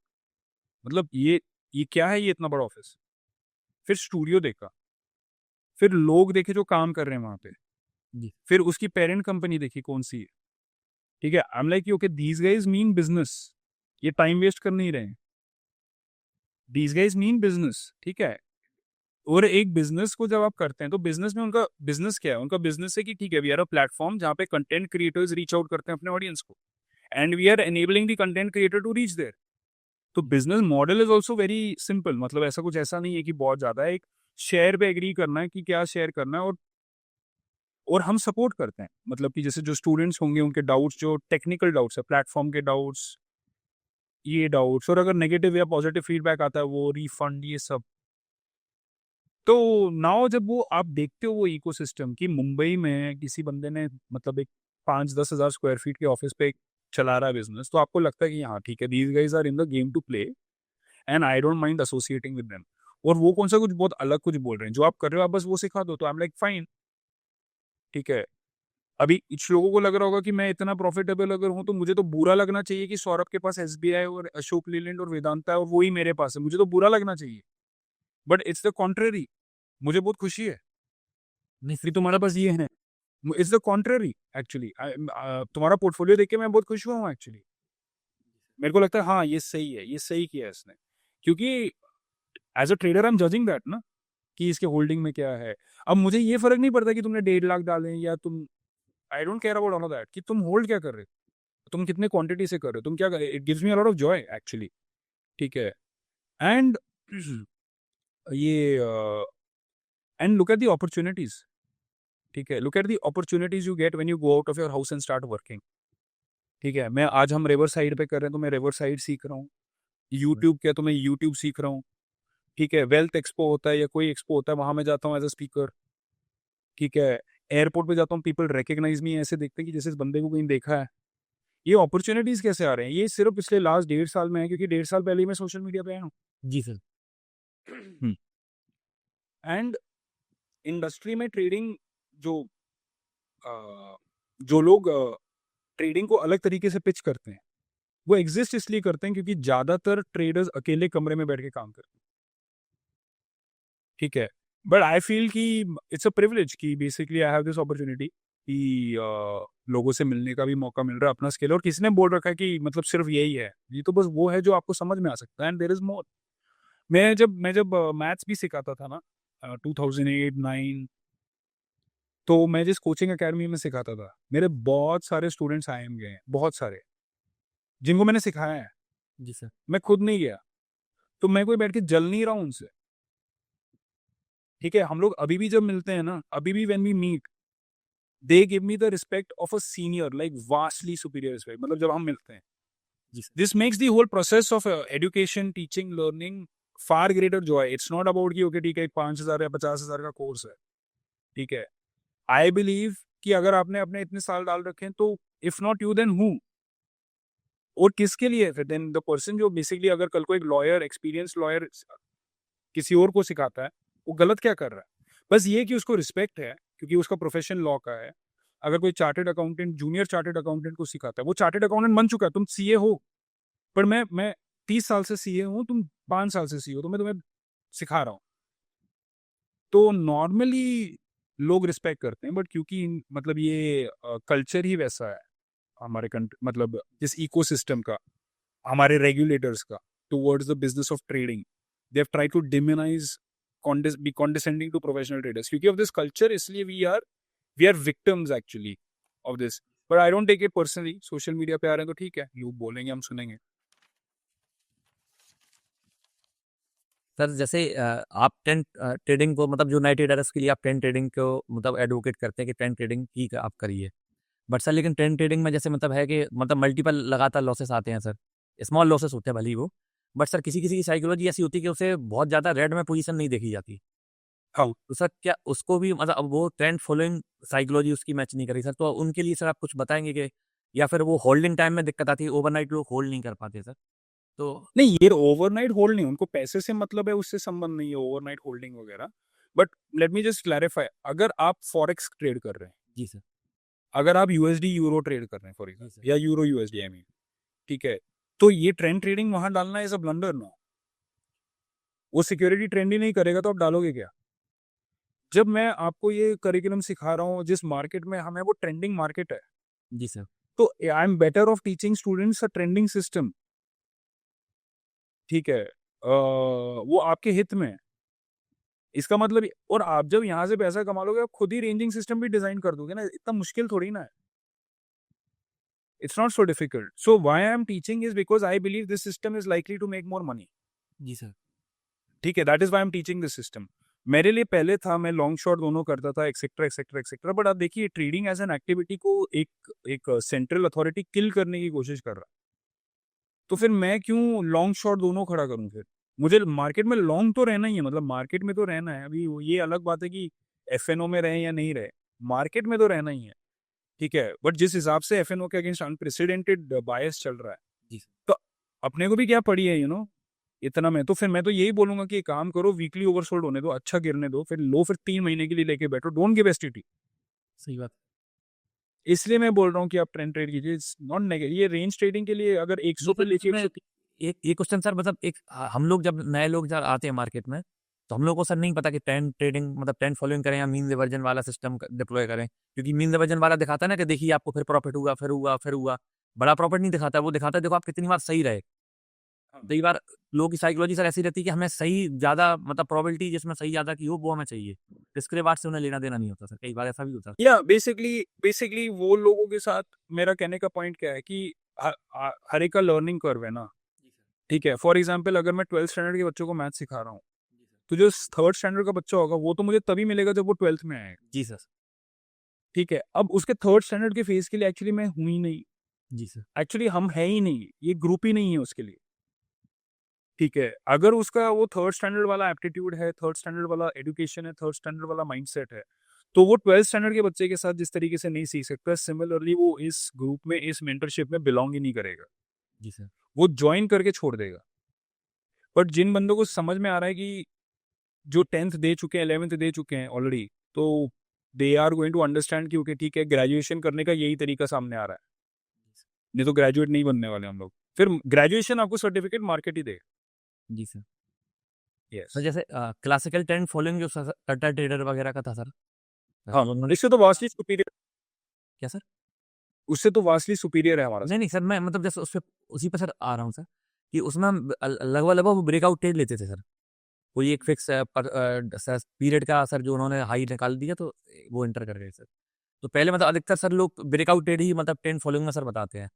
मतलब ये क्या है, ये इतना बड़ा ऑफिस। फिर स्टूडियो देखा, फिर लोग देखे जो काम कर रहे हैं वहां पे, जी। फिर उसकी पेरेंट कंपनी देखी कौन सी है। ठीक है, I am like okay these guys mean business, ये टाइम वेस्ट कर नहीं रहे, दीज गाइज मीन बिजनेस। ठीक है, और एक बिजनेस को जब आप करते हैं तो बिजनेस में उनका बिजनेस क्या है, उनका बिजनेस है कि ठीक है वी आर अ प्लेटफॉर्म जहाँ पे कंटेंट क्रिएटर्स रीच आउट करते हैं अपने ऑडियंस को, and we are enabling the content creator to reach there. तो business model is also very simple, मतलब ऐसा कुछ ऐसा नहीं है कि बहुत ज्यादा है, एक शेयर पे एग्री करना है कि क्या शेयर करना है, और हम सपोर्ट करते हैं, मतलब कि जैसे जो स्टूडेंट्स होंगे उनके डाउट्स, जो टेक्निकल डाउट्स है, प्लेटफॉर्म के डाउट्स, ये डाउट्स, और अगर नेगेटिव या पॉजिटिव फीडबैक आता है वो रिफंड, ये सब। तो नाउ जब वो आप देखते हो वो इकोसिस्टम कि मुंबई में किसी बंदे ने मतलब एक 5-10 हज़ार स्क्वायर फीट के ऑफिस पे चला रहा है बिजनेस, तो आपको लगता है कि हाँ ठीक है, these guys are in the game to play and I don't mind associating with them. और वो कौन सा कुछ बहुत अलग कुछ बोल रहे हैं, जो आप कर रहे हो आप बस वो सिखा दो, तो आई एम लाइक फाइन। ठीक है, अभी कुछ लोगों को लग रहा होगा कि मैं इतना प्रॉफिटेबल अगर हूं तो मुझे तो बुरा लगना चाहिए कि सौरभ के पास एसबीआई और अशोक लीलैंड और वेदांता है और वो ही मेरे पास है, मुझे तो बुरा लगना चाहिए। बट इट्स द कॉन्ट्रेरी, मुझे बहुत खुशी है नहीं कि तुम्हारे पास ये है। इट्स द कॉन्ट्रेरी एक्चुअली, तुम्हारा पोर्टफोलियो देख के मैं बहुत खुश हुआ हूँ एक्चुअली। मेरे को लगता है हाँ ये सही है, ये सही किया है इसने, क्योंकि as a trader I am judging that ना कि इसके होल्डिंग में क्या है। अब मुझे ये फर्क नहीं पड़ता कि तुमने 1.5 लाख डाले या तुम, I don't care about all of that कि तुम होल्ड क्या कर रहे हो, तुम कितने क्वांटिटी से कर रहे हो, तुम क्या कर रहे हो, it gives me a lot of Joy actually. ठीक है, एंड ये and look at the opportunities. ठीक है, look at the opportunities you get when you go out of your house and start working. ठीक है, मैं आज हम रिवर साइड पे कर रहे हैं तो मैं रिवर साइड सीख रहा हूँ, यूट्यूब क्या तो मैं यूट्यूब सीख रहा हूँ। ठीक है, वेल्थ एक्सपो होता है या कोई एक्सपो होता है, वहां मैं जाता हूँ एज अ स्पीकर। ठीक है, एयरपोर्ट पे जाता हूँ, पीपल रिकग्नाइज मी, ऐसे देखते हैं कि जैसे इस बंदे को कहीं देखा है। ये अपॉर्चुनिटीज कैसे आ रहे हैं, ये सिर्फ पिछले लास्ट 1.5 साल में है, क्योंकि 1.5 साल पहले ही मैं सोशल मीडिया पे आया हूँ। जी सर। एंड इंडस्ट्री में ट्रेडिंग, जो अ, जो लोग ट्रेडिंग को अलग तरीके से पिच करते हैं, वो एग्जिस्ट इसलिए करते हैं क्योंकि ज्यादातर ट्रेडर्स अकेले कमरे में बैठ के काम करते हैं। ठीक है, बट आई फील कि इट्स अ प्रिविलेज कि basically I have this opportunity कि लोगों से मिलने का भी मौका मिल रहा है अपना स्किल, और किसी ने बोल रखा है कि मतलब सिर्फ यही है, ये तो बस वो है जो आपको समझ में आ सकता है, एंड देयर इज मोर। मैं जब मैथ्स भी सिखाता था ना 2008-9, तो मैं जिस कोचिंग एकेडमी में सिखाता था, मेरे बहुत सारे स्टूडेंट्स आए गए हैं, बहुत सारे, जिनको मैंने सिखाया है। जी सर। मैं खुद नहीं गया, तो मैं कोई बैठ के जल नहीं रहा हूँ उनसे, ठीक है। हम लोग अभी भी जब मिलते हैं ना, अभी भी when we meet, they give me the respect of a senior, like vastly superior respect, मतलब जब हम मिलते हैं। जी sir. This makes the whole process of education, teaching, learning far greater joy. It's not about कि okay ठीक है 5,000 या 50,000 का कोर्स है, ठीक है। आई बिलीव कि अगर आपने अपने इतने साल डाल रखे हैं तो if not you then who, और किसके लिए फिर, देन द पर्सन जो बेसिकली अगर कल को एक लॉयर, एक्सपीरियंस लॉयर किसी और को सिखाता है, वो गलत क्या कर रहा है? बस ये कि उसको रिस्पेक्ट है क्योंकि उसका प्रोफेशन लॉ का है। अगर कोई chartered accountant junior chartered accountant को सिखाता है, वो चार्टेड अकाउंटेंट बन चुका है, तुम सीए हो, पर मैं 30 साल से सीए हूँ, तुम 5 साल से सीए हो, तो मैं तुम्हें सिखा रहा हूँ। तो नॉर्मली लोग रिस्पेक्ट करते हैं, बट क्योंकि मतलब ये कल्चर ही वैसा है हमारे मतलब इस इकोसिस्टम का, हमारे रेगुलेटर्स का towards the business of trading, they have tried to demonize, be condescending to professional traders, क्योंकि ऑफ दिस कल्चर, इसलिए we are victims actually of this. But I don't take it personally, social media पे आ रहे हैं तो ठीक है, लोग बोलेंगे, हम सुनेंगे। सर जैसे आप टेन ट्रेडिंग को मतलब जो नए ट्रेडर्स के लिए आप टेन ट्रेडिंग को मतलब एडवोकेट करते हैं कि टेन ट्रेडिंग ठीक है आप करिए, बट सर लेकिन टेन ट्रेडिंग में जैसे मतलब है कि मतलब मल्टीपल लगातार लॉसेस आते हैं सर, स्मॉल लॉसेस होते हैं भले ही वो, बट सर किसी किसी की साइकोलॉजी ऐसी होती है कि उसे बहुत ज़्यादा रेड में पोजीशन नहीं देखी जाती। हाँ, तो सर क्या उसको भी मतलब अब वो ट्रेंड फॉलोइंग साइकोलॉजी उसकी मैच नहीं करी सर, तो उनके लिए सर आप कुछ बताएंगे कि या फिर वो होल्डिंग टाइम में दिक्कत आती है, ओवरनाइट लोग होल्ड नहीं कर पाते सर, तो नहीं, ये ओवरनाइट होल्ड नहीं, उनको पैसे से मतलब है, उससे संबंध नहीं है ओवरनाइट होल्डिंग वगैरह। But let me just clarify, अगर आप फॉरेक्स ट्रेड कर रहे हैं, जी सर। अगर आप यूएसडी यूरो ट्रेड कर रहे हैं फॉर जी एग्जाम्पल, सर। या यूरो यूएसडी आई मीन, ठीक है, तो ये ट्रेंड ट्रेडिंग वहां डालना इज अ ब्लंडर नो। वो सिक्योरिटी ट्रेंड ही नहीं करेगा तो आप डालोगे क्या? जब मैं आपको ये करिकुलम सिखा रहा हूँ जिस मार्केट में हमें, वो ट्रेंडिंग मार्केट है, जी सर। तो I am better of teaching students a trending system, ठीक है। वो आपके हित में है। इसका मतलब और आप जब यहाँ से पैसा कमा लोगे, आप खुद ही रेंजिंग सिस्टम भी डिजाइन कर दोगे ना, इतना मुश्किल थोड़ी ना है। It's not so difficult. So why I am teaching is because I believe this system is likely to make more money, जी सर। ठीक है। That is why I am teaching this system. मेरे लिए पहले था, मैं लॉन्ग शॉर्ट दोनों करता था, एक्सेट्रा एक्सेट्रा एक्सेट्रा, बट आप देखिए ट्रेडिंग एज एन एक्टिविटी को एक सेंट्रल अथॉरिटी किल करने की कोशिश कर रहा है, तो फिर मैं क्यों लॉन्ग शॉर्ट दोनों खड़ा करूं? फिर मुझे मार्केट में लॉन्ग तो रहना ही है, मतलब मार्केट में तो रहना है। अभी ये अलग बात है कि एफएनओ में रहे या नहीं रहे, मार्केट में तो रहना ही है, ठीक है। बट जिस हिसाब से एफएनओ के अगेंस्ट अनप्रेसिडेंटेड बायस चल रहा है, जी सर। तो अपने को भी क्या पड़ी है, इतना में। तो फिर मैं तो यही बोलूंगा कि एक काम करो, वीकली ओवरसोल्ड होने दो, अच्छा गिरने दो, फिर लो, फिर 3 महीने के लिए लेके बैठो, डोंट गिव एसटीटी। सही बात। इसलिए मैं बोल रहा हूँ कि आप ट्रेंड ट्रेड कीजिए, नॉट नेगेटिव। ये रेंज ट्रेडिंग के लिए अगर 100 पे लेके एक ये क्वेश्चन सर मतलब एक हम लोग जब नए लोग जब आते हैं मार्केट में, तो हम लोग को सर नहीं पता कि ट्रेंड ट्रेडिंग मतलब ट्रेंड फॉलोइंग करें या मीन रिवर्जन वाला सिस्टम डिप्लॉय करें, क्योंकि मीन रिवर्जन वाला दिखाता है ना कि देखिए आपको फिर प्रॉफिट हुआ, फिर हुआ, फिर हुआ, बड़ा प्रॉफिट नहीं दिखाता, वो दिखाता है देखो आप कितनी बार सही रहे। कई बार लोगों की साइकोलॉजी सर ऐसी रहती है कि हमें सही ज्यादा मतलब प्रोबेबिलिटी जिसमें सही ज्यादा की हो वो हमें चाहिए, इसके बाद से उन्हें लेना देना नहीं होता सर, कई बार ऐसा भी होता है। या बेसिकली वो लोगों के साथ मेरा कहने का पॉइंट क्या है कि हर एक का लर्निंग कर्व है ना, ठीक है। फॉर एग्जाम्पल, अगर मैं 12th स्टैंडर्ड के बच्चों को मैथ सिखा रहा हूँ, तो जो 3rd स्टैंडर्ड का बच्चा होगा वो तो मुझे तभी मिलेगा जब वो 12th में आएगा, जी सर। ठीक है। अब उसके 3rd स्टैंडर्ड के फेज के लिए एक्चुअली मैं हूँ ही नहीं, जी सर। एक्चुअली हम है ही नहीं, ये ग्रुप ही नहीं है उसके लिए, ठीक है। अगर उसका वो 3rd स्टैंडर्ड वाला एप्टीट्यूड है, 3rd स्टैंडर्ड वाला एजुकेशन है, 3rd स्टैंडर्ड वाला माइंडसेट है, तो वो 12th स्टैंडर्ड के बच्चे के साथ जिस तरीके से नहीं सीख सकता, सिमिलरली वो इस ग्रुप में, इस मेंटरशिप में बिलोंग ही नहीं करेगा, जी सर। वो ज्वाइन करके छोड़ देगा। बट जिन बंदों को समझ में आ रहा है कि जो 10th दे चुके हैं, 11th दे चुके हैं ऑलरेडी, तो they are going to understand कि ओके ठीक है, ग्रेजुएशन करने का यही तरीका सामने आ रहा है, नहीं तो ग्रेजुएट नहीं बनने वाले हम लोग। फिर ग्रेजुएशन आपको सर्टिफिकेट मार्केट ही देगा। जी सर। यस। सर जैसे क्लासिकल ट्रेंड फॉलोइंग जो कट्टा ट्रेडर वगैरह का था सर, हाँ, इससे तो वास्टली सुपीरियर, क्या सर? उससे तो वास्टली सुपीरियर है हमारा। नहीं नहीं सर, मैं मतलब जैसे उस पे उसी पे सर आ रहा हूँ सर, कि उसमें हम लगभग लगभग वो ब्रेकआउट ट्रेड लेते थे सर, कोई एक फिक्स पीरियड का सर जो उन्होंने हाई निकाल दिया तो वो इंटर कर गए सर। तो पहले मतलब अधिकतर सर लोग ब्रेकआउट ट्रेड ही मतलब ट्रेंड फॉलोइंग में सर बताते हैं,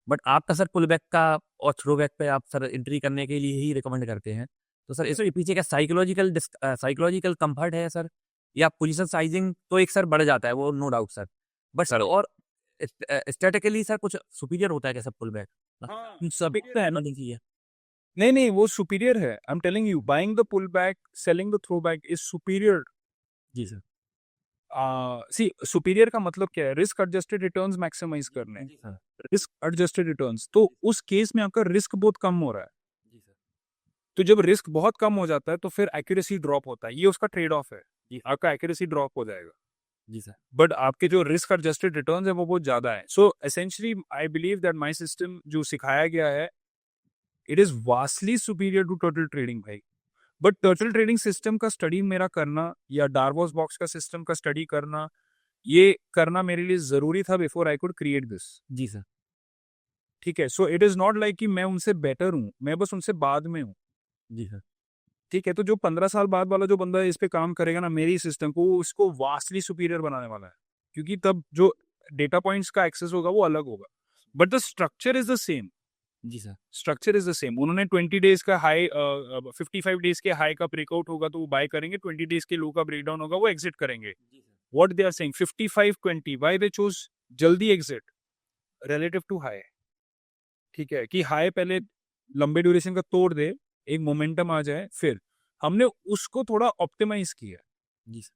बट आपका सर पुल बैक का और थ्रो बैक पे आप सर एंट्री करने के लिए ही रिकमेंड करते हैं। तो सर इसके पीछे क्या साइकोलॉजिकल कंफर्ट है सर, या पोजीशन साइजिंग तो एक सर बढ़ जाता है वो no doubt sir, but sir और स्टैटिकली सर कुछ सुपीरियर होता है क्या सर पुल बैक? सभी तो है ना देखिए। नहीं वो सुपीरियर है। I am telling you, buying the pull back, selling the throw back is superior. जी सर। सी सुपीरियर का मतलब क्या है? रिस्क एडजस्टेड रिटर्न्स मैक्सिमाइज करने, जी सर। Risk adjusted returns. तो उस केस में आपका रिस्क बहुत कम हो रहा है। जी सर। तो जब रिस्क बहुत कम हो जाता है तो फिर एक्यूरेसी ड्रॉप होता है, ये उसका ट्रेड ऑफ है। जी आपका एक्यूरेसी ड्रॉप हो जाएगा, जी सर। बट आपके जो रिस्क एडजस्टेड रिटर्न्स है वो बहुत ज्यादा है। So essentially I believe that my system जो सिखाया गया है, it is vastly superior to turtle trading भाई। बट टर्टल ट्रेडिंग सिस्टम का स्टडी मेरा करना या डार्वोस बॉक्स का सिस्टम का स्टडी करना, ये करना मेरे लिए जरूरी था before I could create this. जी सर। ठीक है, so it is not like कि मैं उनसे बेटर हूँ, मैं बस उनसे बाद में हूँ। जी सर। ठीक है, तो जो 15 साल बाद वाला जो बंदा इस पे काम करेगा ना मेरी सिस्टम को, वो इसको वास्टली सुपीरियर बनाने वाला है, क्योंकि तब जो डेटा पॉइंट्स का एक्सेस होगा वो अलग होगा, but the structure is the same. जी sir. Structure is the same. उन्होंने 20 डेज का हाई, 55 डेज के हाई का ब्रेकआउट होगा तो वो बाय करेंगे, 20 डेज के लो का ब्रेकडाउन होगा वो एग्जिट करेंगे। What they are saying 55-20, why they choose जल्दी एग्जिट रिलेटिव टू हाई। ठीक है, कि हाई पहले लंबे ड्यूरेशन का तोड़ दे, एक मोमेंटम आ जाए, फिर हमने उसको थोड़ा ऑप्टिमाइज किया। जी सर।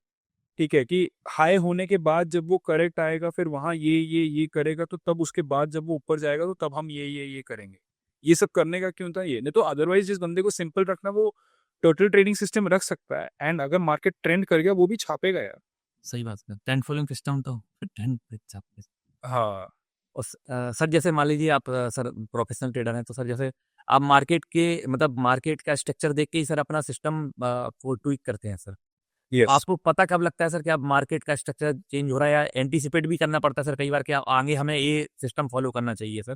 ठीक है, कि हाई होने के बाद जब वो करेक्ट आएगा फिर वहां ये करेगा, तो तब उसके बाद जब वो ऊपर जाएगा तो तब हम ये करेंगे। ये सब करने का क्यों था? ये नहीं तो अदरवाइज जिस बंदे को सिंपल रखना वो टोटल ट्रेडिंग सिस्टम रख सकता है, एंड अगर मार्केट ट्रेंड कर गया वो भी छापेगा यार। सही बात है, ट्रेंड फॉलोइंग सिस्टम तो फिर ट्रेंड पे छापते हैं। हाँ और सर जैसे मान लीजिए आप सर प्रोफेशनल ट्रेडर हैं, तो सर जैसे आप मार्केट के मतलब मार्केट का स्ट्रक्चर देख के ही सर अपना सिस्टम को ट्वीक करते हैं सर। यस। आपको पता कब लगता है सर कि अब मार्केट का स्ट्रक्चर चेंज हो रहा है, या एंटीसिपेट भी करना पड़ता है सर कई बार कि आगे हमें ये सिस्टम फॉलो करना चाहिए सर?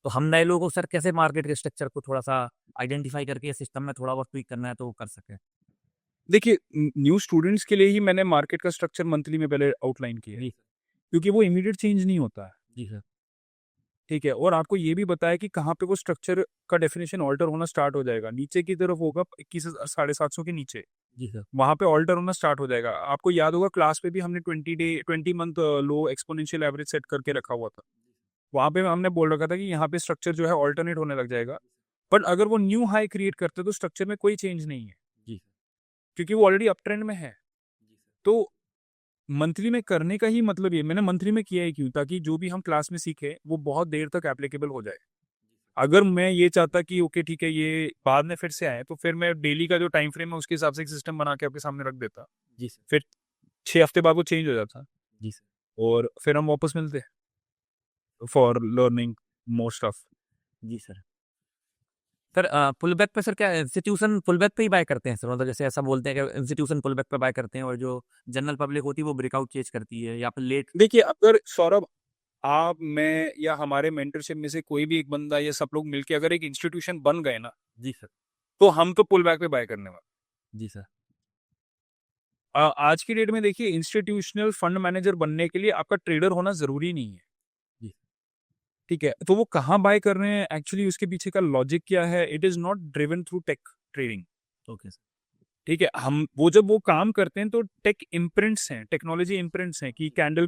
तो हम नए लोगों को सर कैसे मार्केट के स्ट्रक्चर को थोड़ा सा आइडेंटिफाई करके सिस्टम में थोड़ा बहुत ट्वीक करना है तो वो कर सकें? देखिए, न्यू स्टूडेंट्स के लिए ही मैंने मार्केट का स्ट्रक्चर मंथली में पहले आउटलाइन किया है, जी क्योंकि वो इमीडिएट चेंज नहीं होता है। जी सर। ठीक है, और आपको ये भी बताया कि कहाँ पे वो स्ट्रक्चर का डेफिनेशन ऑल्टर होना स्टार्ट हो जाएगा। नीचे की तरफ होगा 21,750 के नीचे, जी सर। वहां पे ऑल्टर होना स्टार्ट हो जाएगा। आपको याद होगा क्लास पे भी हमने 20 मंथ लो एक्सपोनेंशियल एवरेज सेट करके रखा हुआ था। वहां पे हमने बोल रखा था कि यहाँ पे स्ट्रक्चर जो है ऑल्टरनेट होने लग जाएगा, बट अगर वो न्यू हाई क्रिएट करते तो स्ट्रक्चर में कोई चेंज नहीं है, जी सर। क्योंकि वो ऑलरेडी अप ट्रेंड में है। तो मंथली में करने का ही मतलब ये मैंने मंथली में किया है, क्यों? ताकि जो भी हम क्लास में सीखे वो बहुत देर तक एप्लीकेबल हो जाए। अगर मैं ये चाहता कि ओके ठीक है ये बाद में फिर से आए, तो फिर मैं डेली का जो टाइम फ्रेम है उसके हिसाब से एक सिस्टम बना के आपके सामने रख देता, जी सर। फिर 6 हफ्ते बाद वो चेंज हो जाता, जी सर। और फिर हम वापस मिलते फॉर लर्निंग मोर स्टफ। जी सर। सर पुल बैक पे सर क्या इंस्टीट्यूशन पुल बैक पे ही बाय करते हैं सर? मतलब जैसे ऐसा बोलते हैं कि इंस्टीट्यूशन पुल बैक पे बाय करते हैं और जो जनरल पब्लिक होती है वो ब्रेकआउट चेज करती है, या फिर लेट? देखिए, अगर सौरभ आप, मैं या हमारे मेंटरशिप में से कोई भी एक बंदा या सब लोग मिलके अगर एक इंस्टीट्यूशन बन गए ना, जी सर। तो हम तो पुल बैक पे बाय करने वाले। जी सर। आज की डेट में देखिए, इंस्टीट्यूशनल फंड मैनेजर बनने के लिए आपका ट्रेडर होना जरूरी नहीं है। जी। ठीक है, तो वो कहाँ बाय कर रहे हैं, एक्चुअली उसके पीछे का लॉजिक क्या है? It is not driven through tech trading. Okay sir. ठीक है, हम वो जब वो काम करते हैं तो टेक इम्प्रिंट्स हैं, टेक्नोलॉजी इम्प्रिंट्स हैं, कि कैंडल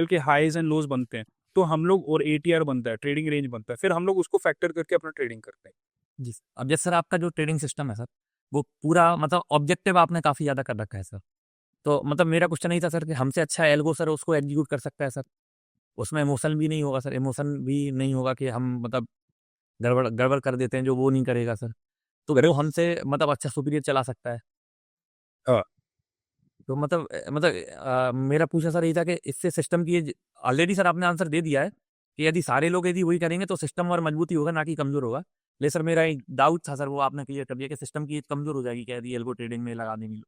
के हाईज एंड लोज बनते हैं, तो हम लोग, और एटीआर बनता है, ट्रेडिंग रेंज बनता है, फिर हम लोग उसको फैक्टर करके अपना ट्रेडिंग करते हैं। जी सर। अब जैसे सर आपका जो ट्रेडिंग सिस्टम है सर, वो पूरा मतलब ऑब्जेक्टिव आपने काफ़ी ज़्यादा कर रखा है सर। तो मतलब मेरा क्वेश्चन नहीं था सर कि हमसे अच्छा एल्गो सर उसको एग्जीक्यूट कर सकता है सर? उसमें इमोशन भी नहीं होगा सर, इमोशन भी नहीं होगा कि हम मतलब गड़बड़ गड़बड़ कर देते हैं जो वो नहीं करेगा सर। तो वो हमसे मतलब अच्छा सुपीरियर चला सकता है। हाँ। तो मतलब मेरा पूछना सर ये था कि इससे सिस्टम की ऑलरेडी सर आपने आंसर दे दिया है कि यदि सारे लोग यदि वही करेंगे तो सिस्टम और मजबूती होगा, ना कि कमज़ोर होगा। लेकिन सर मेरा एक डाउट था सर, वो आपने क्लियर कर दिया कि सिस्टम की कमज़ोर हो जाएगी क्या यदि एल्गो ट्रेडिंग में लगा देंगे लोग?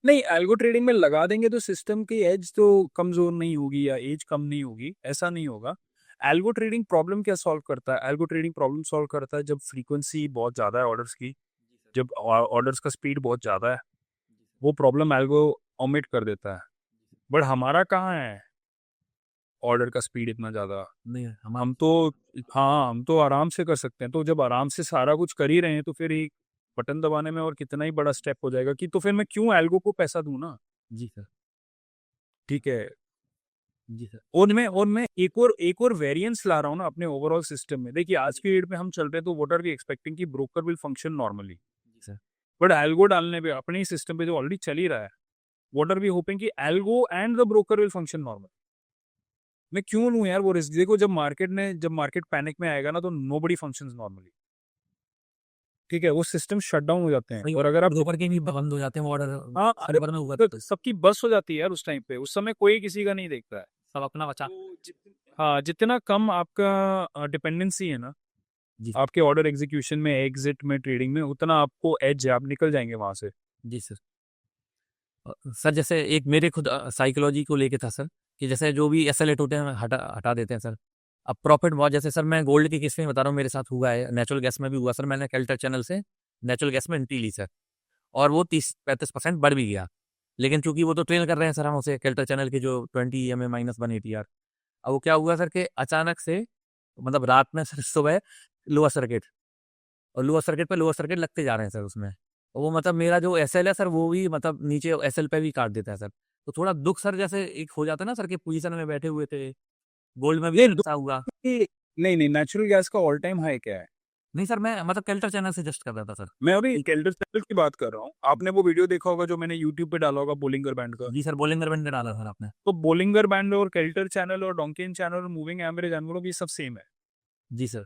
नहीं, एल्गो ट्रेडिंग में लगा देंगे तो सिस्टम की एज तो कमजोर नहीं होगी या एज कम नहीं होगी, ऐसा नहीं होगा। एल्गो ट्रेडिंग प्रॉब्लम क्या सॉल्व करता है? एल्गो ट्रेडिंग प्रॉब्लम सॉल्व करता है जब फ्रीक्वेंसी बहुत ज़्यादा है ऑर्डर्स की, जब ऑर्डर्स का स्पीड बहुत ज़्यादा है, वो प्रॉब्लम एल्गो ओमिट कर देता है। बट हमारा कहाँ है? ऑर्डर का स्पीड इतना ज़्यादा। नहीं हम तो हाँ, हम तो आराम से कर सकते हैं। तो जब आराम से सारा कुछ कर ही रहे हैं तो फिर एक बटन दबाने में और कितना ही बड़ा स्टेप हो जाएगा कि तो फिर मैं क्यों एल्गो को पैसा दूँ ना? जी सर, ठीक है। जी सर, और मैं एक और वेरिएंस ला रहा हूँ ना अपने ओवरऑल सिस्टम में। देखिए आज की डेट में हम चल रहे हैं तो व्हाट आर वी एक्सपेक्टिंग कि ब्रोकर विल फंक्शन नॉर्मली। जी सर, बट एल्गो डालने पे अपने ही सिस्टम पे जो ऑलरेडी चल ही रहा है, व्हाट आर वी होपिंग कि algo and the broker will function normal. मैं क्यों लूँ यार वो रिस्क? देखो जब मार्केट पैनिक में आएगा ना तो नोबडी फंक्शंस नॉर्मली। ठीक है, वो सिस्टम शट डाउन हो जाते हैं। नहीं और अगर आप ब्रोकर के भी बंद हो जाते हैं वो ऑर्डर हाँ, अरे सर्वर में हुआ तो तो सबकी बस हो जाती है यार उस टाइम पे। उस समय कोई किसी का नहीं देखता है। सब अपना बचा। तो हाँ, जितना कम आपका डिपेंडेंसी है ना जी, आपके ऑर्डर एग्जीक्यूशन में, एग्जिट में, ट्रेडिंग में, उतना आपको एज है, आप निकल जाएंगे वहां से। जी सर। सर जैसे एक मेरे खुद साइकोलॉजी को लेके था सर, कि जैसे जो भी एसएलएट होते हैं हटा हटा देते हैं सर। अब प्रॉफिट बहुत, जैसे सर मैं गोल्ड की केस में बता रहा हूँ, मेरे साथ हुआ है, नेचुरल गैस में भी हुआ सर। मैंने केल्टर चैनल से नेचुरल गैस में एंट्री ली सर, और वो 30-35% बढ़ भी गया। लेकिन चूंकि वो तो ट्रेल कर रहे हैं सर हम उसे, केल्टर चैनल के जो 20 EMA -180 R। अब वो क्या हुआ सर कि अचानक से, मतलब रात में सर सुबह लोअर सर्किट, और लोअर सर्किट पे लोअर सर्किट लगते जा रहे हैं सर उसमें। और वो मतलब मेरा जो एसएल है सर वो भी मतलब नीचे एसएल पे भी काट देता है सर। तो थोड़ा दुख सर, जैसे एक हो जाता है ना सर कि पोजीशन में बैठे हुए थे, गोल्ड में भी ये ऐसा हुआ। नहीं नहीं, नेचुरल गैस का ऑल टाइम हाई क्या है? नहीं सर, मैं मतलब केल्टर चैनल से जस्ट कर रहा था सर। मैं अभी केल्टर चैनल की बात कर रहा हूँ। आपने वो वीडियो देखा होगा जो मैंने यूट्यूब पे डाला होगा बोलिंगर बैंड का। जी सर, बोलिंगर बैंड डाला सर आपने। तो बोलिंगर बैंड और केल्टर चैनल और डोंकिन चैनल और मूविंग एवरेज एनवलप ये सब सेम है। जी सर।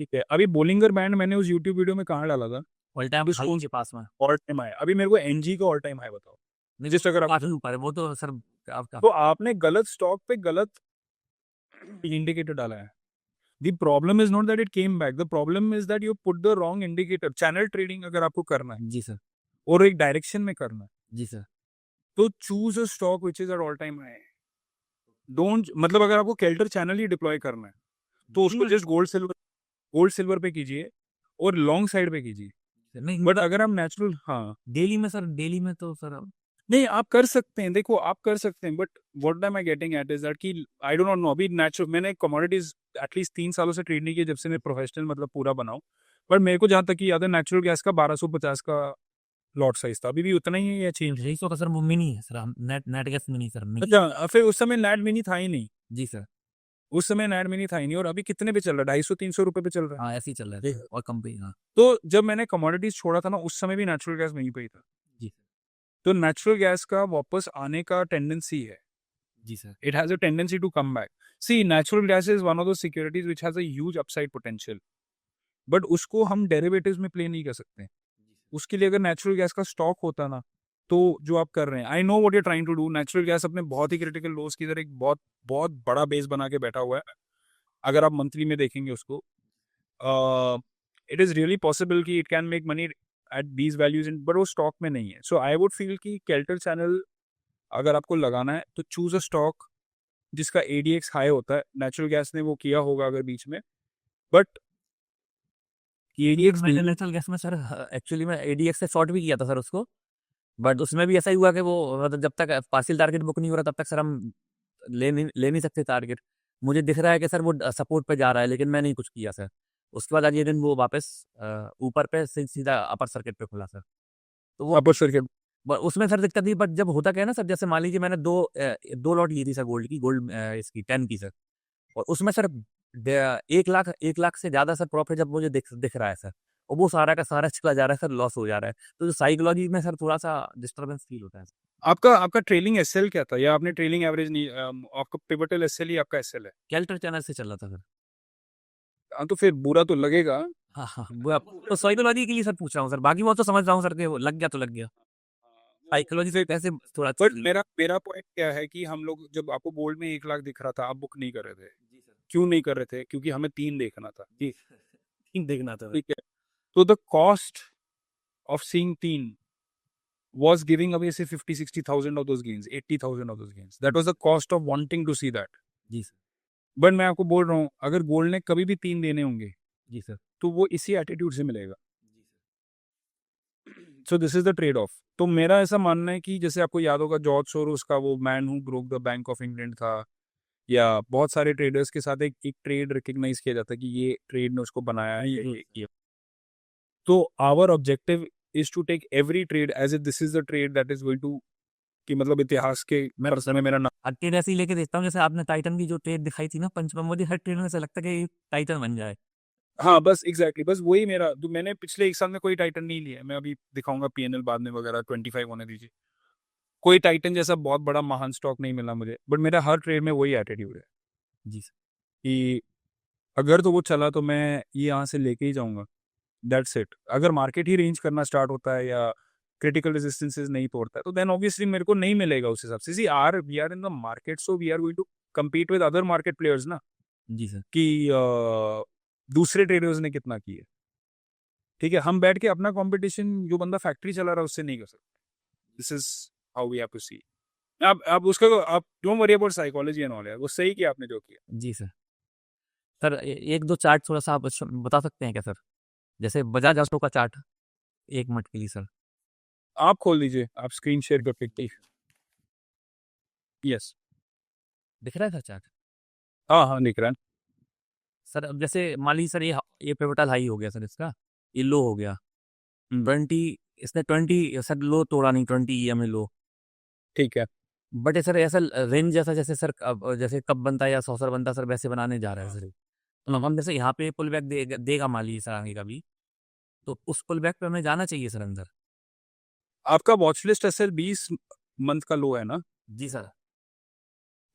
ठीक है, अभी बोलिंगर बैंड मैंने उस यूट्यूब वीडियो में कहाँ डाला था? ऑल टाइम अभी हाई कौन के पास में। All time high? अभी मेरे को एनजी का ऑल टाइम हाई बताओ। नहीं जिस अगर आप काफी ऊपर है वो तो सर। आपका तो आपने गलत स्टॉक पे गलत इंडिकेटर डाला है। The problem is not that it came back. The problem is that you put the wrong indicator. Channel trading अगर आपको करना है जी सर। और एक डायरेक्शन में करना है जी सर। तो choose a stock which is at all time high. Don't, मतलब अगर आपको केल्टर चैनल ही डिप्लॉय करना है तो उसको जस्ट गोल्ड सिल्वर पे कीजिए और लॉन्ग साइड पे कीजिए। नहीं बट अगर आप नेचुरल, हाँ, डेली में सर, डेली में तो सर नहीं आप कर सकते हैं। देखो आप कर सकते हैं but what am I getting eight is that कि आई डोंट नो। अभी नेचुरल मैंने कमोडिटीज एटलीस्ट 3 सालों से ट्रेड नहीं किया जब से मैं प्रोफेशनल मतलब पूरा बनाऊं। पर मेरे को जहां तक कि याद है नेचुरल गैस का 1250 का लॉट साइज था। अभी भी उतना ही है या चेंज? 300 का सर वो मिनी है सर, हम net net gas mini sir mini. अच्छा, फिर उस समय नेट मिनी था ही नहीं। जी सर। उस समय नेट मिनी था ही नहीं। और अभी कितने पे चल रहा है? 250-300 रुपए पे चल रहा है। हाँ ऐसे ही चल रहा है देख, सर, और कंपनी हाँ। तो जब मैंने कमोडिटीज छोड़ा था ना उस समय भी नेचुरल गैस वहीं पे ही था। जी सर। तो नेचुरल गैस का वापस आने का टेंडेंसी है। जी sir. It has a tendency to come back. See, natural gas is one of those securities which has a huge upside potential. But उसको हम डेरिवेटिव्स में प्ले नहीं कर सकते। उसके लिए अगर नेचुरल गैस का स्टॉक होता ना तो जो आप कर रहे हैं, I know what you trying to do. Natural gas अपने बहुत ही क्रिटिकल लोस की तरह एक बहुत बहुत बड़ा बेस बना के बैठा हुआ है। अगर आप मंथली में देखेंगे उसको, इट इज़ रियली पॉसिबल कि it can make money at these values in, but वो स्टॉक में नहीं है। सो आई वुड फील कि केल्टर चैनल अगर आपको लगाना है तो चूज अ स्टॉक जिसका एडीएक्स हाई होता है। नेचुरल गैस ने वो किया होगा अगर बीच में, बट एडीएक्स मैंने नेचुरल गैस में सर एक्चुअली मैं एडीएक्स से शॉर्ट भी किया था सर उसको। बट उसमें भी ऐसा ही हुआ कि वो मतलब जब तक पार्शियल टारगेट बुक नहीं हो रहा तब तक सर हम ले नहीं सकते टारगेट। मुझे दिख रहा है कि सर वो सपोर्ट पे जा रहा है, लेकिन मैं नहीं कुछ किया सर। उसके बाद आज ये दिन वो वापस ऊपर पे सीधा अपर सर्किट पे खुला सर। तो वो अपर सर्किट। उसमें सर दिक्कत थी। बट जब होता क्या है ना सर, जैसे मान लीजिए मैंने दो लॉट ली थी सर गोल्ड की, गोल्ड इसकी 10 की सर। और उसमें सर 1 लाख से ज्यादा सर प्रॉफिट जब मुझे दिख रहा है सर, और वो सारा का सारा चला जा रहा है सर, लॉस हो जा रहा है। तो जो साइकोलॉजी में सर थोड़ा सा डिस्टर्बेंस फील होता है। आपका आपका ट्रेलिंग एसएल क्या था? या आपने ट्रेलिंग एवरेज नहीं, आपका पिवटल एसएल ही आपका एसएल है? कैल्टर चैनल से चल रहा था सर। हाँ, तो फिर बुरा तो लगेगा। हाँ हाँ, वो तो साइकोलॉजी के लिए सर पूछ रहा हूँ सर, बाकी वो तो समझ रहा हूँ सर कि वो लग गया तो लग गया। साइकोलॉजी से कैसे थोड़ा बट मेरा मेरा पॉइंट क्या है कि हम लोग जब आपको गोल्ड में 1 लाख दिख रहा था आप बुक नहीं कर रहे थे। जी सर। क्यों नहीं कर रहे थे? क्योंकि हमें 3 देखना था। जी देखना था। ठीक है, तो the cost of seeing 3 was giving away say 50-60 thousand of those gains, 80,000 of those gains. That was the cost of wanting to see that. जी सर। बट मैं आपको बोल रहा हूँ अगर गोल्ड ने कभी भी 3 देने होंगे जी सर। तो वो इसी एटीट्यूड से मिलेगा। So this is the trade off. तो मेरा ऐसा मानना है कि जैसे आपको याद होगा जॉर्ज सोरोस का वो man who broke the bank of England था या बहुत सारे ट्रेडर्स के साथ एक एक ट्रेड रिकग्नाइज किया जाता है कि ये ट्रेड ने उसको बनाया है ये किया। तो our objective is to take every trade as if this is the trade that is going to, कि मतलब इतिहास के मैं पर्स में मेरा नाम। हर ट्रेड ऐसे ही लेके देखता हूँ जैसे आपने टाइटन की जो ट्रेड दिखाई थी ना पंचम वाली, हर ट्रेड में ऐसा लगता है कि ये टाइटन बन जाए। हाँ बस एग्जैक्टली बस वही मेरा, तो मैंने पिछले एक साल में कोई टाइटन नहीं लिया है। मैं अभी दिखाऊंगा पीएनएल बाद में वगैरह, 25 होने दीजिए। कोई टाइटन जैसा बहुत बड़ा महान स्टॉक नहीं मिला मुझे, बट मेरा हर ट्रेड में वही एटीट्यूड है जी सर। कि अगर तो वो चला तो मैं ये यहाँ से लेके ही जाऊंगा, दैट्स इट। अगर मार्केट ही रेंज करना स्टार्ट होता है या क्रिटिकल रेजिस्टेंसेस नहीं तोड़ता है तो देन ऑब्वियसली मेरे को नहीं मिलेगा उस हिसाब से। See we are in the market, so we are going to compete with other market players ना, जी सर। कि दूसरे ट्रेडर्स ने कितना किया। ठीक है, हम बैठ के अपना कंपटीशन जो बंदा फैक्ट्री चला रहा है उससे नहीं कर सकते। This is how we have to see. आप उसका आप don't worry about psychology and all यार, वो सही किया आपने जो किया। जी सर। सर एक दो चार्ट थोड़ा सा आप बता सकते हैं क्या सर? जैसे बजाज ऑटो का चार्ट, एक मिनट के लिए सर। आप खोल दीजिए, आप स्क्रीन शेयर करके। यस, दिख रहा है सर चार्ट? हाँ हाँ दिख रहा है। सर अब जैसे मान लीजिए सर ये पिवोटल हाई हो गया सर, इसका ये लो हो गया 20, इसने 20 सर लो तोड़ा नहीं, 20 EMA लो। ठीक है, बट ये सर ऐसा रेंज जैसा जैसे सर जैसे कब बनता है या सॉसर बनता है सर वैसे बनाने जा रहा है सर। तो हम जैसे यहाँ पे पुल बैक देगा मान लीजिए सर आगे का भी, तो उस पुल बैक पे हमें जाना चाहिए सर अंदर। आपका वॉच लिस्ट एसएल 20 मंथ का लो है ना, जी सर।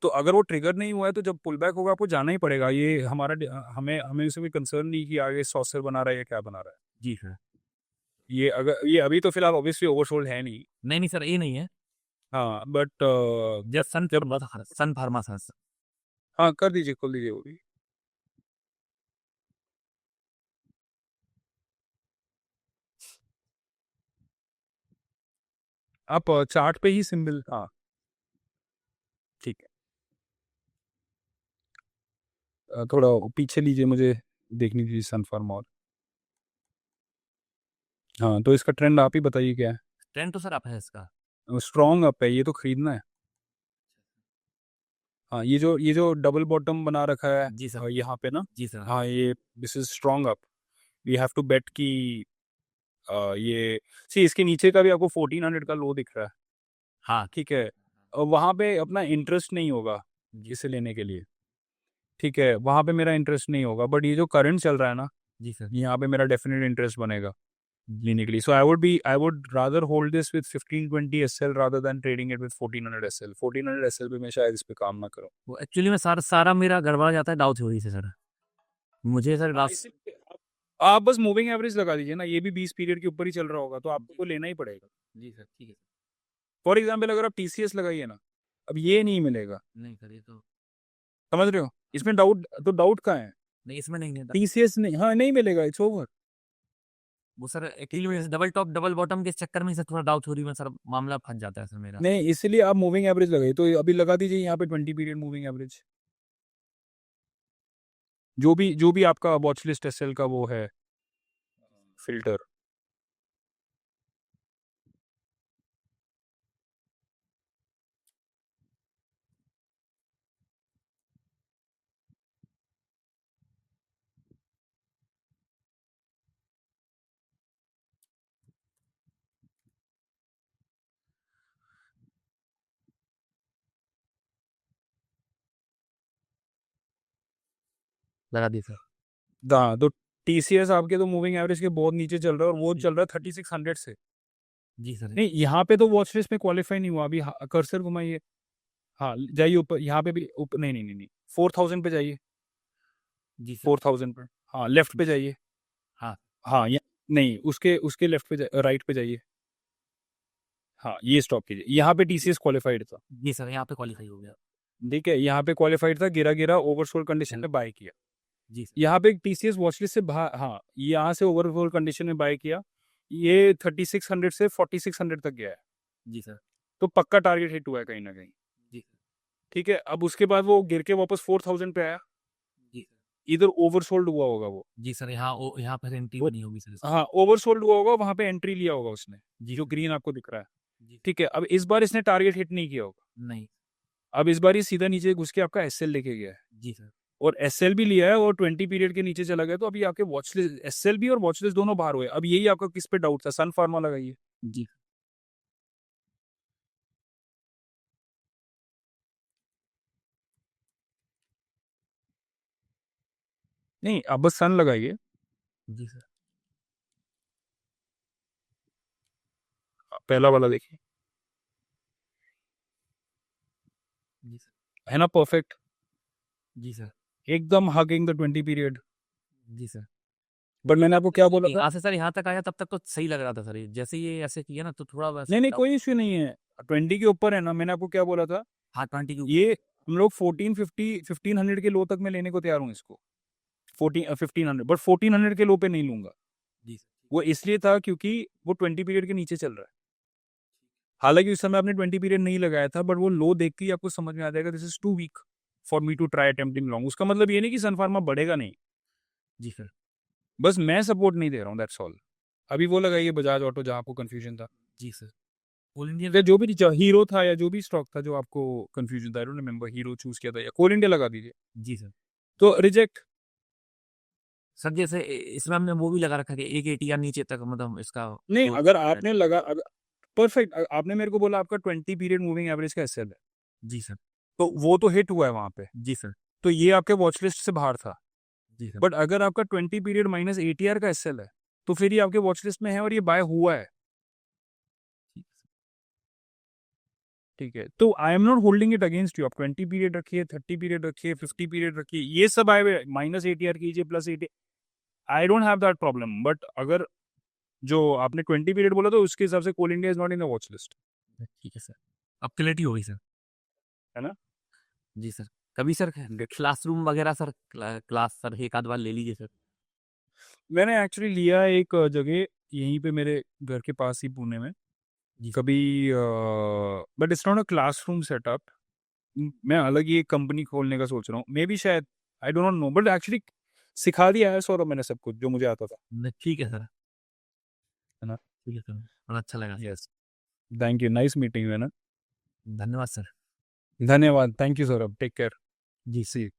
तो अगर वो ट्रिगर नहीं हुआ है तो जब पुल बैक होगा आपको जाना ही पड़ेगा। ये हमारा हमें हमें इससे कोई कंसर्न नहीं कि आगे सॉसर बना रहा है या क्या बना रहा है। जी सर। ये अगर ये अभी तो फिलहाल ऑब्वियसली ओवरसोल्ड है नहीं। नहीं नहीं सर ये नहीं है। हाँ बट जस्ट जब सन फार्मा सर। हाँ कर दीजिए, खोल दीजिए वो भी। आप चार्ट पे ही सिंबल, हाँ ठीक है। थोड़ा पीछे लीजिए, मुझे देखनी दीजिए सनफार्मा और। हाँ तो इसका ट्रेंड आप ही बताइए क्या है। ट्रेंड तो सर आप है इसका। स्ट्रॉन्ग अप है, ये तो खरीदना है। हाँ ये जो डबल बॉटम बना रखा है जी सर। यहाँ पे ना, जी सर। हाँ ये this is strong up. We have to bet कि ये सी इसके नीचे का भी आपको 1400 का लो दिख रहा है। हाँ। ठीक है, वहाँ पे अपना इंटरेस्ट नहीं होगा इसे लेने के लिए। ठीक है, वहाँ पे मेरा इंटरेस्ट नहीं होगा, बट ये जो करंट चल रहा है ना, जी सर। यहाँ पे मेरा डेफिनेट इंटरेस्ट बनेगा लेने के लिए। So I would rather hold this with 1520 SL rather than trading it with 1400 SL. 1400 SL पे मैं शायद इस पे काम ना करूँ। वो एक्चुअली में सारा सारा मेरा गड़बड़ा जाता है डाउ थ्योरी से सर। मुझे सर हाँ, लास्ट। इसीलिए आप बस मूविंग एवरेज लगा दीजिए ना, ये भी 20 पीरियड के ऊपर ही चल रहा होगा तो आपको लेना ही पड़ेगा। जी सर ठीक है। फॉर एग्जाम्पल अगर आप टीसीएस लगाइए ना, अब ये नहीं मिलेगा, नहीं सर ये तो समझ रहे हो, इसमें डाउट तो डाउट कहाँ है। नहीं, इसमें नहीं है। टीसीएस नहीं, हाँ नहीं मिलेगा, इट्स ओवर। वो सर एक्चुअली में डबल टॉप डबल बॉटम के चक्कर में सर थोड़ा डाउ थ्योरी में सर मामला फंस जाता है सर मेरा। नहीं इसलिए आप मूविंग एवरेज लगाइए, तो अभी लगा दीजिए यहाँ पे 20 पीरियड मूविंग एवरेज, जो भी आपका वॉच लिस्ट एसएल का वो है फिल्टर। लगा दी सर। हाँ तो टीसीएस आपके तो मूविंग एवरेज के बहुत नीचे चल रहा है और वो चल रहा है 3600 से। जी सर। नहीं यहाँ पे तो वॉच लिस्ट में क्वालिफाई नहीं हुआ अभी। कर्सर घुमाइए, हाँ जाइए ऊपर, यहाँ पे भी ऊपर, नहीं नहीं नहीं नहीं 4000 पे जाइए, जी सर। 4000 पे, हाँ लेफ्ट पे जाइए। हाँ। हाँ नहीं उसके उसके लेफ्ट पे राइट पे जाइए। हाँ ये स्टॉप कीजिए, यहाँ पे टीसीएस क्वालिफाइड था। जी सर यहाँ पे क्वालिफाई हो गया। ठीक है, यहाँ पे क्वालिफाइड था, गिरा गिरा ओवरसोल्ड कंडीशन में बाय किया। जी सर। यहाँ पे टीसीएस वॉचलिस्ट से बाहर, हाँ यहाँ से ओवरसोल्ड कंडीशन में बाय किया, ये 3600 से 4600 तक गया है। जी सर। तो पक्का टारगेट हिट हुआ है कहीं ना कहीं। जी सर। ठीक है, अब उसके बाद वो गिर के वापस 4000 पे आया, जी सर। इधर ओवरसोल्ड हुआ होगा वो। जी सर यहाँ पर एंट्री वो बनी होगी सर इसकी। हाँ ओवरसोल्ड हुआ होगा, वहां पे एंट्री लिया होगा उसने, जी जो सर। ग्रीन आपको दिख रहा है। जी ठीक है, अब इस बार इसने टारगेट हिट नहीं किया होगा। नहीं। अब इस बार ये सीधा नीचे घुस के आपका एसएल लेके गया है जी सर। और एसएल भी लिया है और 20 पीरियड के नीचे चला गया, तो अभी आपके वॉच लिस्ट एसएल भी और वॉच लिस्ट दोनों बाहर हुए। अब यही आपका किस पे डाउट था? सन फार्मा लगाइए। जी। नहीं, आप बस सन लगाइए। जी सर। पहला वाला देखिए, जी सर। है ना परफेक्ट, जी सर। एकदम हगिंग द 20 पीरियड। जी सर। बट मैंने आपको क्या बोला था? यहाँ से सर यहाँ तक आया तब तक तो सही लग रहा था सर, ये जैसे ये ऐसे किया ना तो थोड़ा बस नहीं नहीं, कोई इश्यू नहीं है, 20 के ऊपर है ना। मैंने आपको क्या बोला था? हाँ 20 की। ये हम लोग 1450 1500 के लो तक मैं लेने को तैयार हूँ इसको, 1500, बट 1400 के लो पे नहीं लूंगा। जी सर। वो इसलिए था क्योंकि वो 20 पीरियड के नीचे चल रहा है। हालांकि उस समय आपने 20 पीरियड नहीं लगाया था, बट वो लो देख के ही आपको समझ में आ जाएगा this is too weak for me to try attempting long. उसका मतलब ये नहीं कि सन फार्मा बढ़ेगा नहीं, जी सर। बस मैं सपोर्ट नहीं दे रहा हूँ, दैट्स ऑल। अभी वो लगाइए बजाज ऑटो जहाँ आपको कंफ्यूजन था, जी सर। All India. या जो भी हीरो था या जो भी स्टॉक था जो आपको कंफ्यूजन था, I don't remember, hero choose किया था या कोल इंडिया लगा दीजिए। जी सर। तो रिजेक्ट। सर जैसे इसमें हमने वो भी लगा रखा कि एक एटीआर नीचे तक मतलब इसका नहीं, तो अगर आपने लगा, परफेक्ट, आपने मेरे को बोला आपका 20 पीरियड मूविंग एवरेज का एसएल है, जी सर। तो वो तो हिट हुआ है वहां पे, जी सर। तो ये आपके वॉच लिस्ट से बाहर था। जी सर। बट अगर आपका 20 पीरियड माइनस एटीआर का एसएल है, तो फिर ये आपके वॉच लिस्ट में है और ये बाय हुआ है। ठीक है, तो I am not holding it against you. आप 20 पीरियड रखिए, 30 पीरियड रखिए, 50 पीरियड रखिए, ये सब आए हुए माइनस एटीआर कीजिए plus ATR, I don't have that problem. But अगर जो आपने 20 पीरियड बोला तो उसके हिसाब से Coal India is not in the watch list, ठीक है सर। अब क्लैरिटी हो गई सर। है ना? जी सर। कभी सर क्लासरूम वगैरह सर क्लास सर एक आध बार ले लीजिए सर। मैंने एक्चुअली लिया है एक जगह यहीं पे मेरे घर के पास ही पुणे में, जी सर। कभी, but it's not a classroom setup. मैं अलग ही एक कंपनी खोलने का सोच रहा हूँ, मे बी, शायद, आई डोंट नो, बट एक्चुअली सिखा दिया है सौरभ मैंने सब कुछ जो मुझे आता था, ठीक है सर। है ना? ठीक है सर, बड़ा अच्छा लगा sir. Yes, thank you, nice meeting you, है ना? धन्यवाद सर। धन्यवाद, thank you Saurabh, take care, जी सी यू।